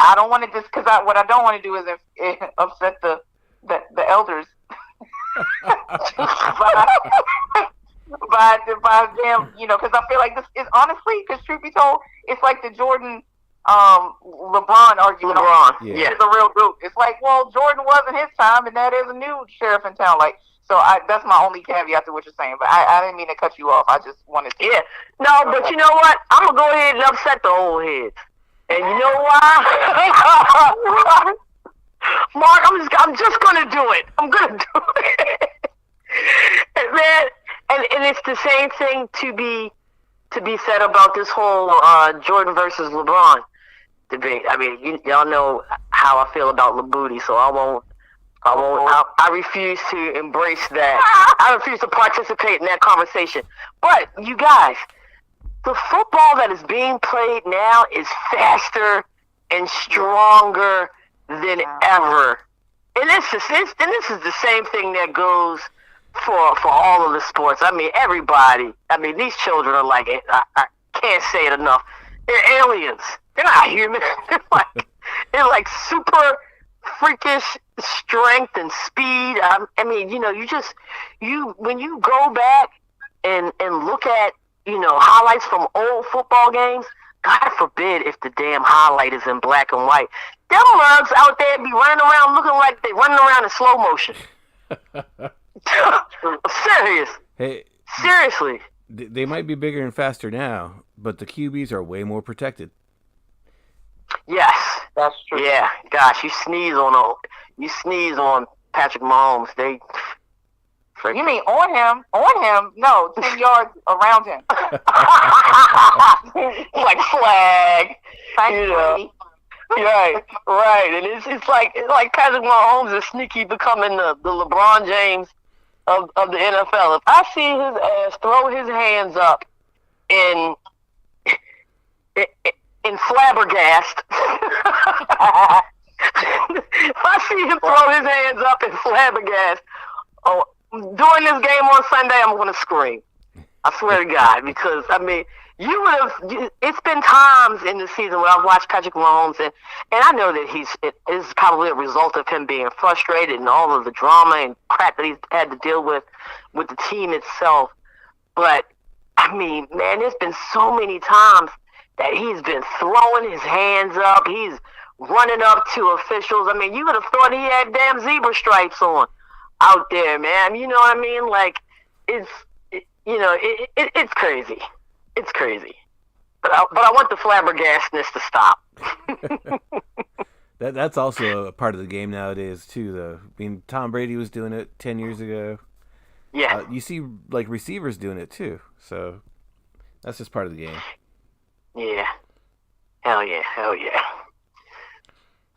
I don't want to because what I don't want to do is upset the elders by them, you know, because I feel like this is honestly, because truth be told, it's like the Jordan LeBron argument. Yeah. It's a real group. It's like, well, Jordan wasn't his time, and that is a new sheriff in town. Like, so that's my only caveat to what you're saying. But I didn't mean to cut you off. I just wanted to. Yeah. No, but you know what? I'm gonna go ahead and upset the old heads. And you know why? Mark, I'm just gonna do it. I'm gonna do it. And man, and it's the same thing to be said about this whole Jordan versus LeBron debate. I mean, y'all know how I feel about LeBooty, so I refuse to embrace that. I refuse to participate in that conversation. But you guys, the football that is being played now is faster and stronger than ever. And this is the same thing that goes for all of the sports. I mean, everybody. I mean, these children are like, I can't say it enough. They're aliens. They're not human. They're like super freakish strength and speed. I mean, you know, when you go back and look at, you know, highlights from old football games, God forbid if the damn highlight is in black and white. Them mugs out there be running around looking like they running around in slow motion. serious. Hey, Seriously. they might be bigger and faster now, but the QBs are way more protected. Yes. That's true. Yeah. Gosh, you sneeze on Patrick Mahomes. They. You mean on him? On him? No, 10 yards around him. Like flag. Thank You you. know. Right. And it's like Patrick Mahomes is sneaky becoming the LeBron James of the NFL. If I see his ass throw his hands up in flabbergast, if I see him throw his hands up in flabbergast, oh, during this game on Sunday, I'm going to scream. I swear to God, because I mean, you would have. It's been times in the season where I've watched Patrick Mahomes, and I know that it is probably a result of him being frustrated and all of the drama and crap that he's had to deal with the team itself. But I mean, man, there's been so many times that he's been throwing his hands up. He's running up to officials. I mean, you would have thought he had damn zebra stripes on out there, man. You know what I mean? Like, it's crazy. It's crazy. But I want the flabbergastness to stop. That's also a part of the game nowadays too, though. I mean, Tom Brady was doing it 10 years ago. Yeah. You see, like, receivers doing it too. So that's just part of the game. Yeah. Hell yeah.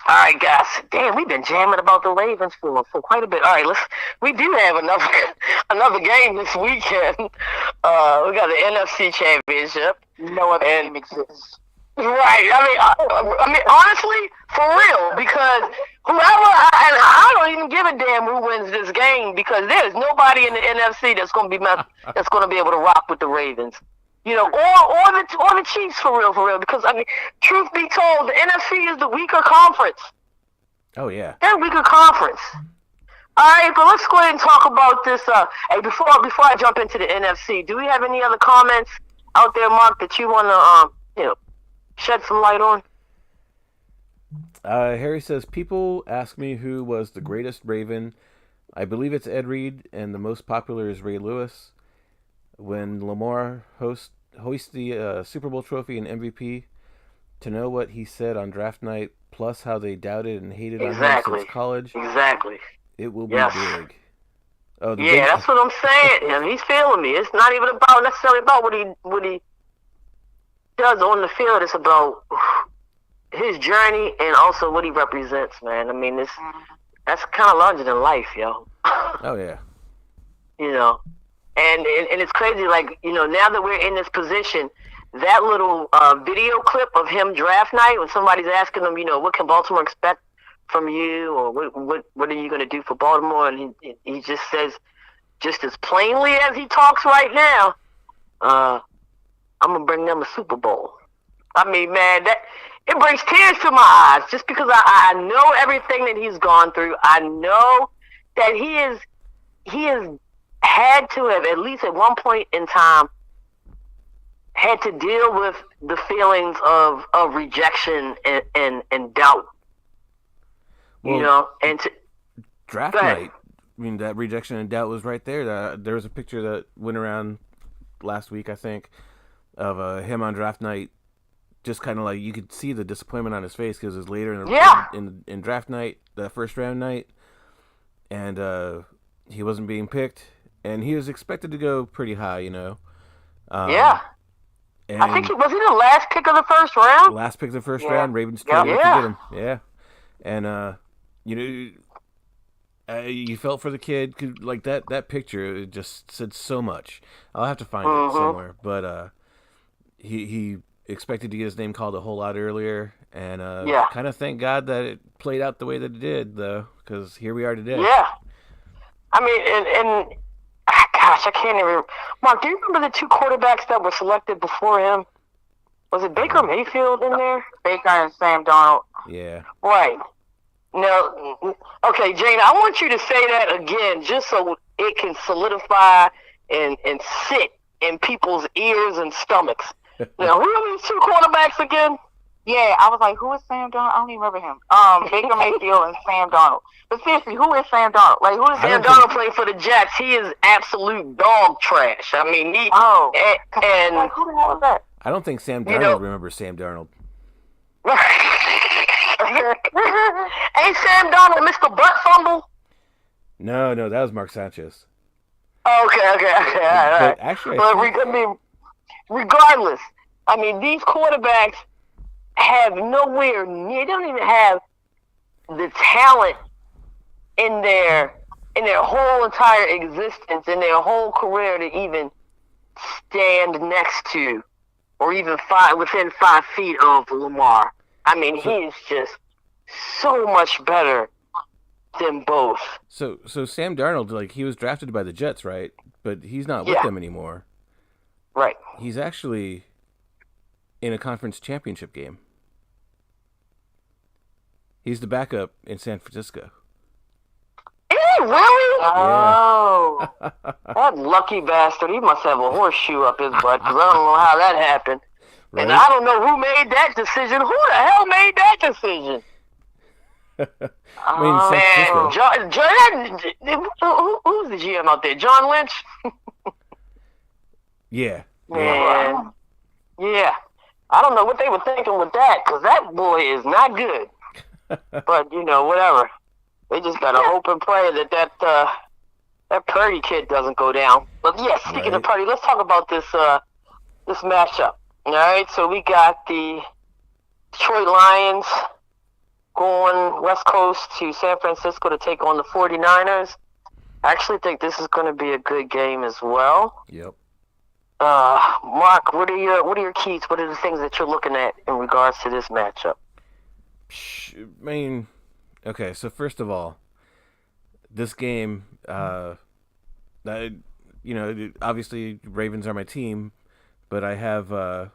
All right, guys. Damn, we've been jamming about the Ravens for quite a bit. All right, we do have another game this weekend. We got the NFC Championship. No other game exists. Right. I mean, honestly, for real, because I don't even give a damn who wins this game, because there's nobody in the NFC that's going to be able to rock with the Ravens. You know, or the Chiefs, for real, because I mean, truth be told, the NFC is the weaker conference. Oh yeah, they're a weaker conference. All right, but let's go ahead and talk about this. Hey, before I jump into the NFC, do we have any other comments out there, Mark, that you want to shed some light on? Harry says, people ask me who was the greatest Raven. I believe it's Ed Reed, and the most popular is Ray Lewis. When Lamar hoist the Super Bowl trophy and MVP, to know what he said on draft night, plus how they doubted and hated on him since college, it will be big. Oh, that's what I'm saying. And he's feeling me. It's not even necessarily about what he does on the field. It's about his journey and also what he represents, man. I mean, that's kind of larger than life, yo. Oh yeah. You know. And it's crazy, like, you know, now that we're in this position, that little video clip of him draft night, when somebody's asking him, you know, what can Baltimore expect from you, or what are you going to do for Baltimore, and he just says, just as plainly as he talks right now, I'm going to bring them a Super Bowl. I mean, man, it brings tears to my eyes, just because I know everything that he's gone through. I know that he is had to have, at least at one point in time, had to deal with the feelings of rejection and doubt. Well, you know, and draft night, I mean, that rejection and doubt was right there. There was a picture that went around last week, I think, of him on draft night. Just kind of like, you could see the disappointment on his face, because it was later in draft night, the first round night, and he wasn't being picked. And he was expected to go pretty high, you know. And I think was he the last pick of the first round? Last pick of the first round. Ravens traded to get him. Yeah. And you know, you felt for the kid, 'cause, like, that picture, it just said so much. I'll have to find it somewhere. But he expected to get his name called a whole lot earlier, and kind of thank God that it played out the way that it did, though, because here we are today. Yeah. I mean, and gosh, I can't even. Mark, do you remember the two quarterbacks that were selected before him? Was it Baker Mayfield in there? Baker and Sam Darnold. Yeah. Right. No. Okay, Jane, I want you to say that again, just so it can solidify and sit in people's ears and stomachs. Now, who are these two quarterbacks again? Yeah, I was like, who is Sam Darnold? I don't even remember him. Baker Mayfield and Sam Darnold. But seriously, who is Sam Darnold? Like, who is Sam Darnold playing for the Jets? He is absolute dog trash. I mean, and like, who the hell is that? I don't think Sam Darnold remembers Sam Darnold. Ain't Sam Darnold Mr. Butt Fumble? No, that was Mark Sanchez. Okay. All right. Actually, regardless, I mean, these quarterbacks have nowhere near. They don't even have the talent in their whole entire existence, in their whole career, to even stand next to, or even within 5 feet of Lamar. I mean, he is just so much better than both. So Sam Darnold, like, he was drafted by the Jets, right? But he's not with them anymore. Right. He's actually in a conference championship game. He's the backup in San Francisco. Is he really? Yeah. Oh. That lucky bastard. He must have a horseshoe up his butt, because I don't know how that happened. Right? And I don't know who made that decision. Who the hell made that decision? Who's the GM out there? John Lynch? Yeah. Man. Yeah. I don't know what they were thinking with that, because that boy is not good. But, whatever. They just got to hope and pray that Purdy kid doesn't go down. But, yeah, speaking of Purdy, let's talk about this matchup. All right, so we got the Detroit Lions going West Coast to San Francisco to take on the 49ers. I actually think this is going to be a good game as well. Yep. Mark, what are your keys? What are the things that you're looking at in regards to this matchup? I mean, okay, so first of all, this game, obviously Ravens are my team, but I have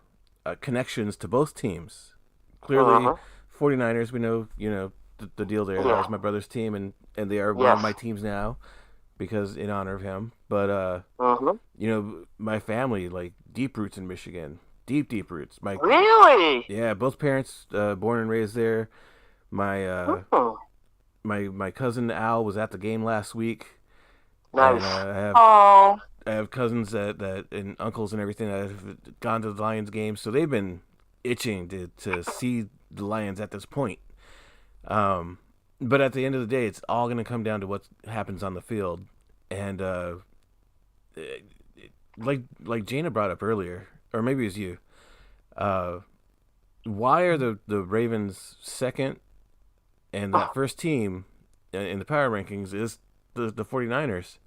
connections to both teams. Clearly, 49ers, we know, the deal there. That was my brother's team, and they are one of my teams now, because in honor of him. But my family, like, deep roots in Michigan, deep roots. Really? Yeah, both parents born and raised there. My my cousin Al was at the game last week. Nice. And, I have cousins that and uncles and everything that have gone to the Lions game, so they've been itching to see the Lions at this point. But at the end of the day, it's all going to come down to what happens on the field. And like Jana brought up earlier, or maybe it was you, why are the Ravens second and that first team in the power rankings is the 49ers?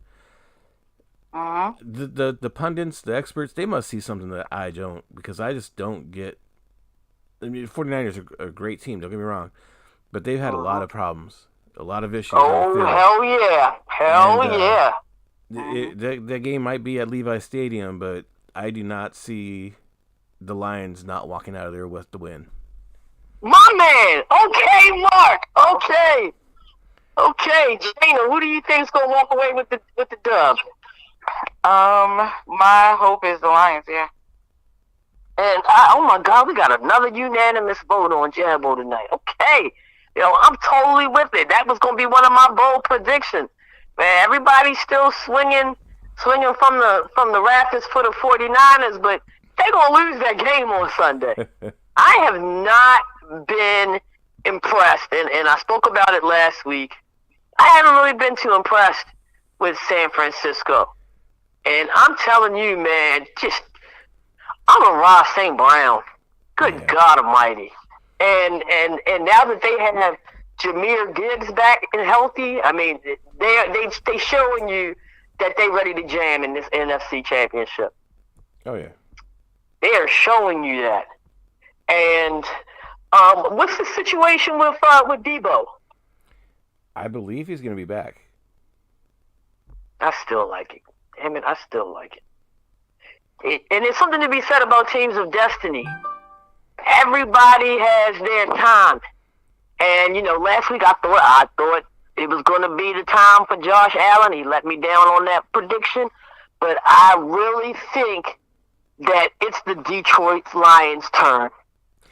The pundits, the experts, they must see something that I don't, because I just don't get. I mean, 49ers are a great team, don't get me wrong, but they've had a lot of problems, a lot of issues. Oh, hell yeah. That game might be at Levi Stadium, but I do not see the Lions not walking out of there with the win. My man! Okay, Mark! Okay, Jana, who do you think is going to walk away with the dub? My hope is the Lions, yeah. And oh my God, we got another unanimous vote on JABO tonight. Okay, I'm totally with it. That was gonna be one of my bold predictions. Man, everybody's still swinging from the rafters for the 49ers, but they're gonna lose that game on Sunday. I have not been impressed, and I spoke about it last week. I haven't really been too impressed with San Francisco. And I'm telling you, man, I'm a Ross St. Brown. Good God Almighty. And now that they have Jahmyr Gibbs back and healthy, I mean, they showing you that they ready to jam in this NFC Championship. Oh yeah. They are showing you that. And what's the situation with Debo? I believe he's going to be back. I still like it. Damn it, I still like it. And there's something to be said about teams of destiny. Everybody has their time. And, last week I thought it was going to be the time for Josh Allen. He let me down on that prediction. But I really think that it's the Detroit Lions' turn.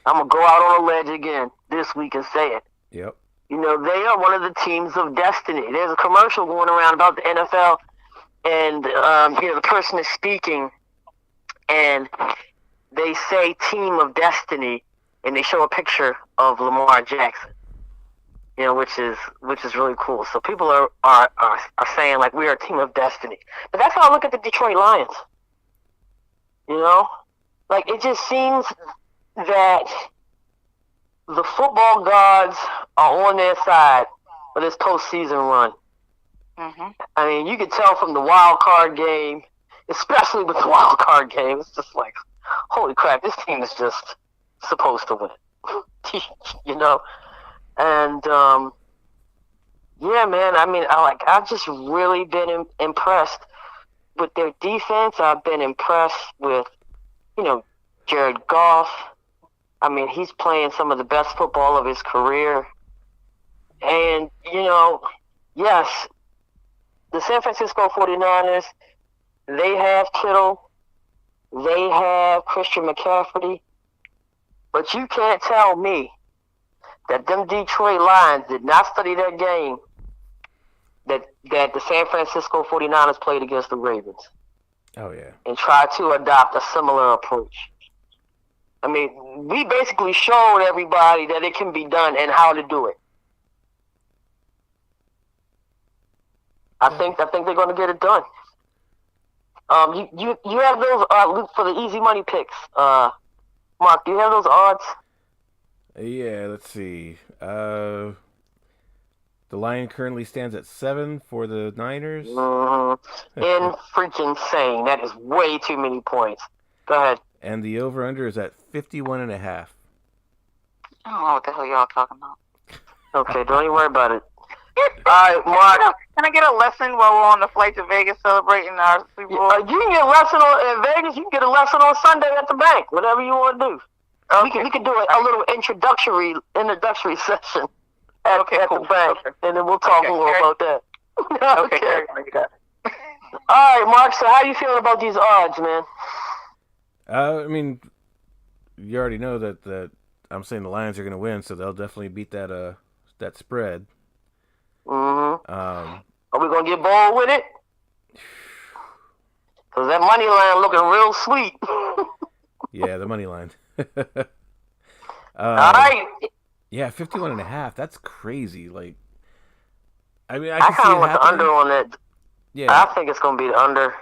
I'm going to go out on a ledge again this week and say it. Yep. You know, they are one of the teams of destiny. There's a commercial going around about the NFL, and the person is speaking, and they say team of destiny, and they show a picture of Lamar Jackson. You know, which is really cool. So people are saying like we are a team of destiny. But that's how I look at the Detroit Lions. You know, like it just seems that the football gods are on their side for this postseason run. Mm-hmm. I mean, you could tell from the wild card game, especially with the wild card game. It's just like, holy crap, this team is just supposed to win. You know. And yeah, man. I mean, I've just really been impressed with their defense. I've been impressed with, Jared Goff. I mean, he's playing some of the best football of his career. And yes, the San Francisco 49ers. They have Kittle. They have Christian McCaffrey. But you can't tell me that them Detroit Lions did not study that game that the San Francisco 49ers played against the Ravens. Oh, yeah. And tried to adopt a similar approach. I mean, we basically showed everybody that it can be done and how to do it. I think they're going to get it done. You have those Luke, for the easy money picks. Mark, do you have those odds? Yeah, let's see. The line currently stands at 7 for the Niners. In freaking insane. That is way too many points. Go ahead. And the over-under is at 51.5. I don't know what the hell y'all talking about. Okay, don't even worry about it. All right, Mark. Can I get a lesson while we're on the flight to Vegas celebrating our Super Bowl? You can get a lesson in Vegas. You can get a lesson on Sunday at the bank. Whatever you want to do. Okay. We can do a little introductory session at the bank, and then we'll talk a little about that. Okay. All right, Mark. So, how you feeling about these odds, man? I mean, you already know that I'm saying the Lions are going to win, so they'll definitely beat that spread. Mm-hmm. Are we gonna get bold with it? Cause that money line looking real sweet. Yeah, the money line. All right. Yeah, 51.5. That's crazy. Like, I mean, I kind of want the under on that. Yeah. I think it's gonna be the under.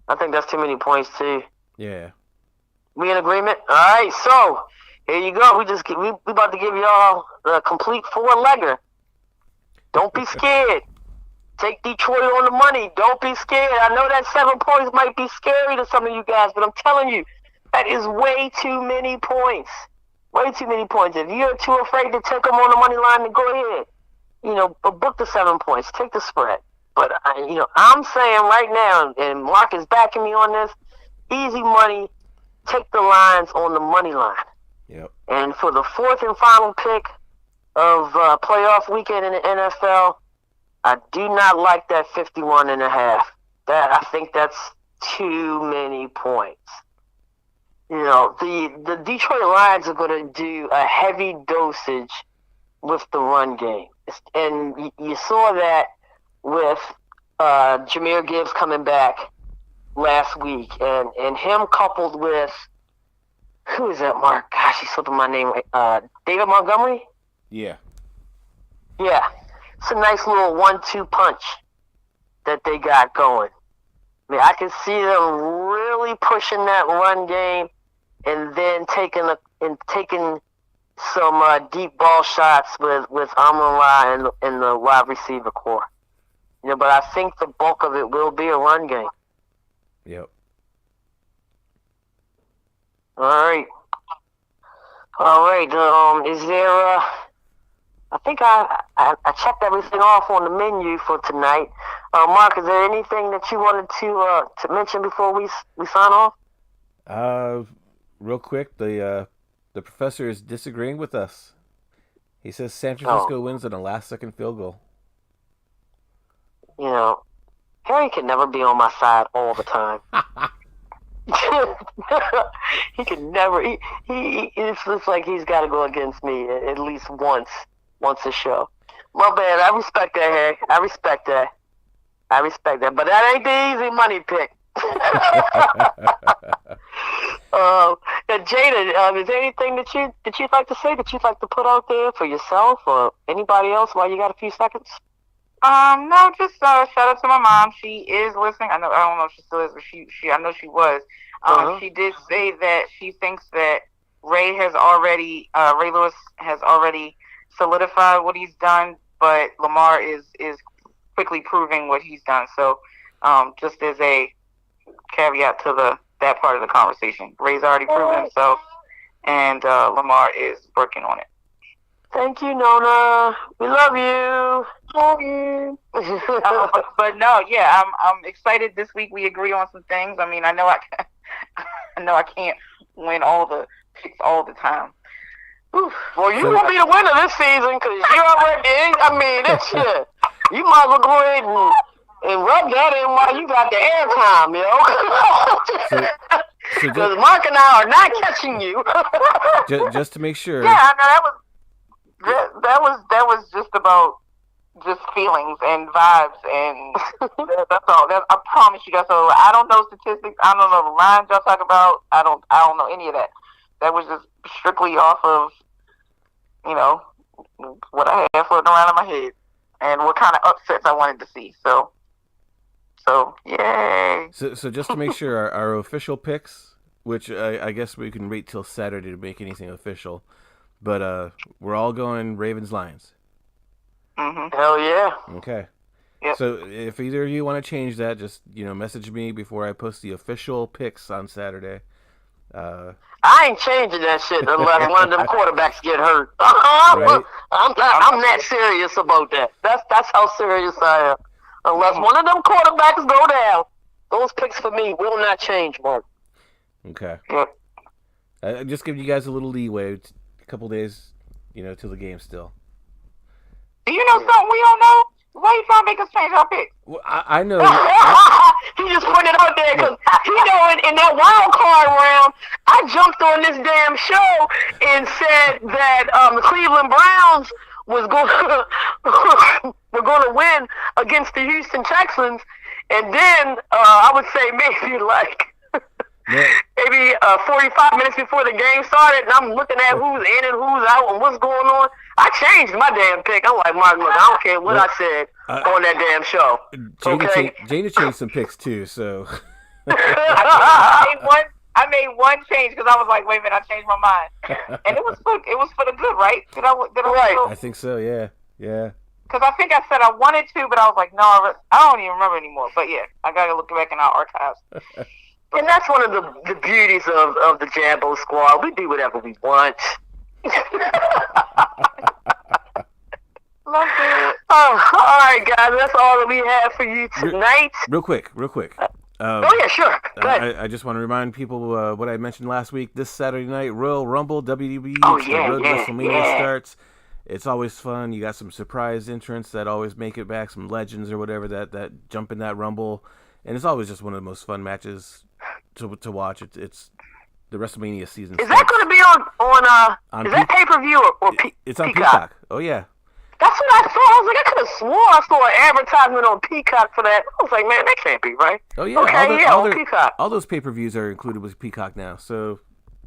I think that's too many points too. Yeah. We in agreement? All right. So here you go. We about to give y'all the complete 4-legger. Don't be scared. Take Detroit on the money. Don't be scared. I know that 7 points might be scary to some of you guys, but I'm telling you, that is way too many points. Way too many points. If you're too afraid to take them on the money line, then go ahead. Book the 7 points. Take the spread. But, I'm saying right now, and Mark is backing me on this, easy money, take the lines on the money line. Yep. And for the 4th and final pick of playoff weekend in the NFL, I do not like that 51.5. I think that's too many points. The Detroit Lions are going to do a heavy dosage with the run game. And you saw that with Jahmyr Gibbs coming back last week. And him coupled with, who is that, Mark? Gosh, he's slipping my name. David Montgomery? Yeah. Yeah. It's a nice little 1-2 punch that they got going. I mean, I can see them really pushing that run game and then taking some deep ball shots with Amon-Ra and the wide receiver core. But I think the bulk of it will be a run game. Yep. All right. Is there? I think I checked everything off on the menu for tonight. Mark, is there anything that you wanted to mention before we sign off? Real quick, the professor is disagreeing with us. He says San Francisco wins on a last-second field goal. Harry can never be on my side all the time. He can never. It's just like he's got to go against me at least once a show. My bad. I respect that, Harry. I respect that. But that ain't the easy money pick. Jada, is there anything that you'd like to say, that you'd like to put out there for yourself or anybody else while you got a few seconds? No, just shout out to my mom. She is listening. I don't know if she still is, but I know she was. She did say that she thinks that Ray Lewis has already solidified what he's done, but Lamar is quickly proving what he's done. So, just as a caveat to that part of the conversation, Ray's already proven himself, and Lamar is working on it. Thank you, Nona. We love you. But no, yeah, I'm excited. This week we agree on some things. I mean, I know I can't win all the picks all the time. Oof. Well, you won't be the winner this season because you already. I mean, that shit. You might as well go ahead and rub that in while you got the airtime, yo. Because Mark and I are not catching you. just to make sure. Yeah, I know that was just about just feelings and vibes, and that's all. I promise you, that's all. I don't know statistics. I don't know the lines y'all talk about. I don't know any of that. That was just strictly off of, what I had floating around in my head and what kind of upsets I wanted to see. So yay. So just to make sure, our official picks, which I guess we can wait till Saturday to make anything official, but we're all going Ravens Lions. Mm-hmm. Hell yeah. Okay. Yep. So if either of you want to change that, just message me before I post the official picks on Saturday. I ain't changing that shit unless one of them quarterbacks get hurt. Right. I'm that serious about that. That's how serious I am. Unless one of them quarterbacks go down, those picks for me will not change, Mark. Okay. Yep. I just give you guys a little leeway, a couple days, till the game still. Do you know something we don't know? Why are you trying to make us change our pick? Well, I know. He just put it out there because in that wild card round, I jumped on this damn show and said that the Cleveland Browns were going to win against the Houston Texans, and then I would say maybe 45 minutes before the game started, and I'm looking at who's in and who's out and what's going on. I changed my damn pick. I'm like, Mark, look, I don't care what I said on that damn show. Jada changed some picks too, so. I made one change because I was like, wait a minute, I changed my mind, and it was for the good, right? Did I right? I think so. Yeah. Because I think I said I wanted to, but I was like, no, I don't even remember anymore. But yeah, I gotta look back in our archives. And that's one of the beauties of the JABO squad. We do whatever we want. Love it. Oh, all right, guys. That's all that we have for you tonight. Real quick. Oh, yeah, sure. Go ahead. I just want to remind people what I mentioned last week. This Saturday night, Royal Rumble, WWE, the road to WrestleMania starts. It's always fun. You got some surprise entrants that always make it back, some legends or whatever that jump in that Rumble. And it's always just one of the most fun matches to watch. It's the WrestleMania season. Is that going to be on is that pay-per-view or it's on Peacock? Oh, yeah. That's what I saw. I was like, I could have swore I saw an advertisement on Peacock for that. I was like, man, that can't be right. Oh, yeah. Okay, on Peacock. All those pay-per-views are included with Peacock now. So,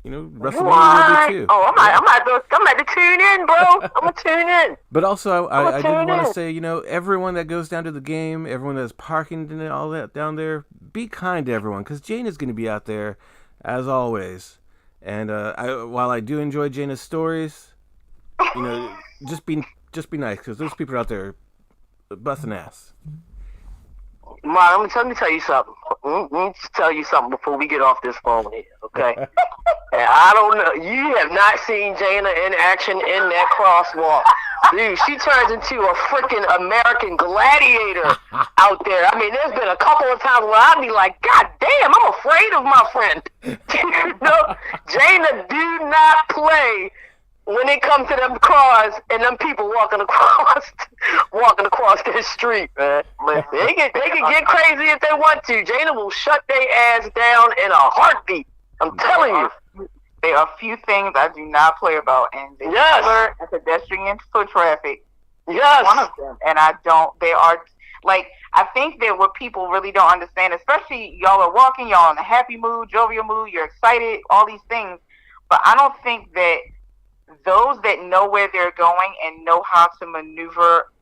WrestleMania will be too. Oh, I'm about to tune in, bro. I'm going to tune in. But also, I did want to say, everyone that goes down to the game, everyone that's parking and all that down there, be kind to everyone, because Jane is going to be out there, as always. And while I do enjoy Jana's stories, just be nice, because those people are out there busting ass. Mark, let me tell you something. Let me tell you something before we get off this phone here, okay? And I don't know. You have not seen Jana in action in that crosswalk. Dude, she turns into a freaking American gladiator out there. I mean, there's been a couple of times where I'd be like, God damn, I'm afraid of my friend. Jana do not play when it comes to them cars and them people walking across their street, man. They can get crazy if they want to. Jada will shut their ass down in a heartbeat. I'm telling you. There are a few things I do not play about, and vehicular and pedestrian foot traffic is one of them. And I don't. They are like, I think that what people really don't understand, especially y'all are walking, y'all in a happy mood, jovial mood, you're excited, all these things, but I don't think that those that know where they're going and know how to maneuver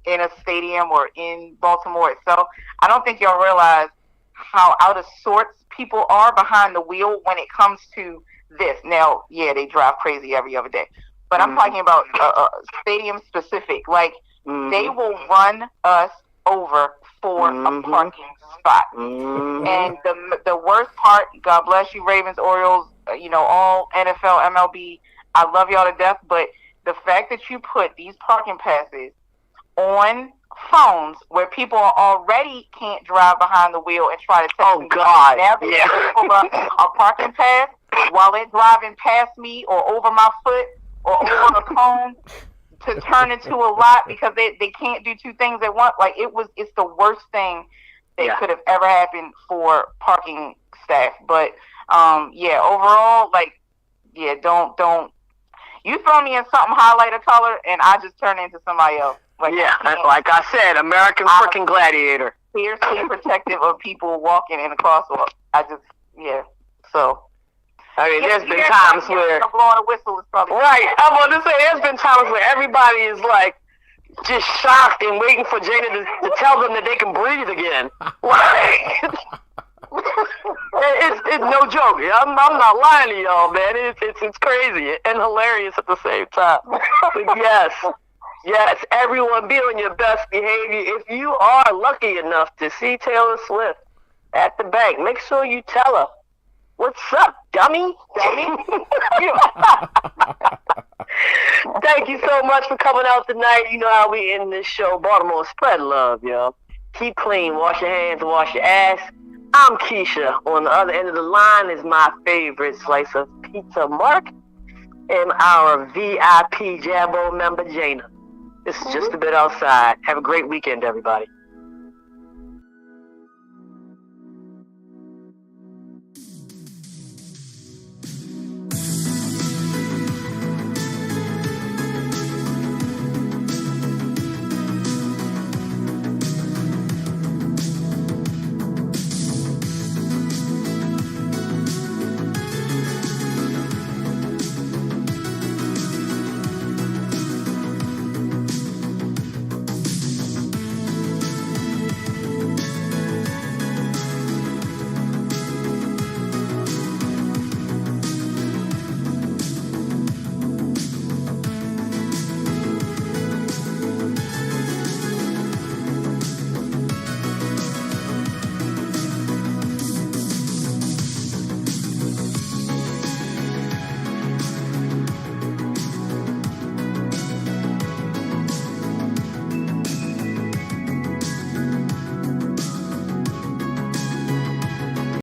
in a stadium or in Baltimore itself, I don't think y'all realize how out of sorts people are behind the wheel when it comes to this. Now, yeah, they drive crazy every other day, but I'm talking about stadium specific. Like, they will run us over for a parking spot. And the worst part, God bless you, Ravens, Orioles, all NFL, MLB, I love y'all to death, but the fact that you put these parking passes on phones where people already can't drive behind the wheel and try to tell me. God. Now they pull up a parking pass while they're driving past me or over my foot or over a cone to turn into a lot because they can't do two things at once. Like, it's the worst thing that could have ever happened for parking staff. But overall, like, don't you throw me in something highlighter color and I just turn into somebody else. Like, like I said, American freaking Gladiator. Fiercely protective of people walking in the crosswalk. So. I mean, there's been times where blowing a whistle is probably right. I'm about to say there's been times where everybody is like just shocked and waiting for Jada to tell them that they can breathe again. Like, it's no joke. I'm not lying to y'all, man. It's crazy and hilarious at the same time. But yes, everyone be on your best behavior. If you are lucky enough to see Taylor Swift at the bank, make sure you tell her, "What's up, dummy?" Thank you so much for coming out tonight. You know how we end this show. Baltimore, spread love, y'all. Keep clean. Wash your hands. Wash your ass. I'm Keisha. On the other end of the line is my favorite slice of pizza, Mark, and our VIP JABO member, Jana. This is Just a Bit Outside. Have a great weekend, everybody.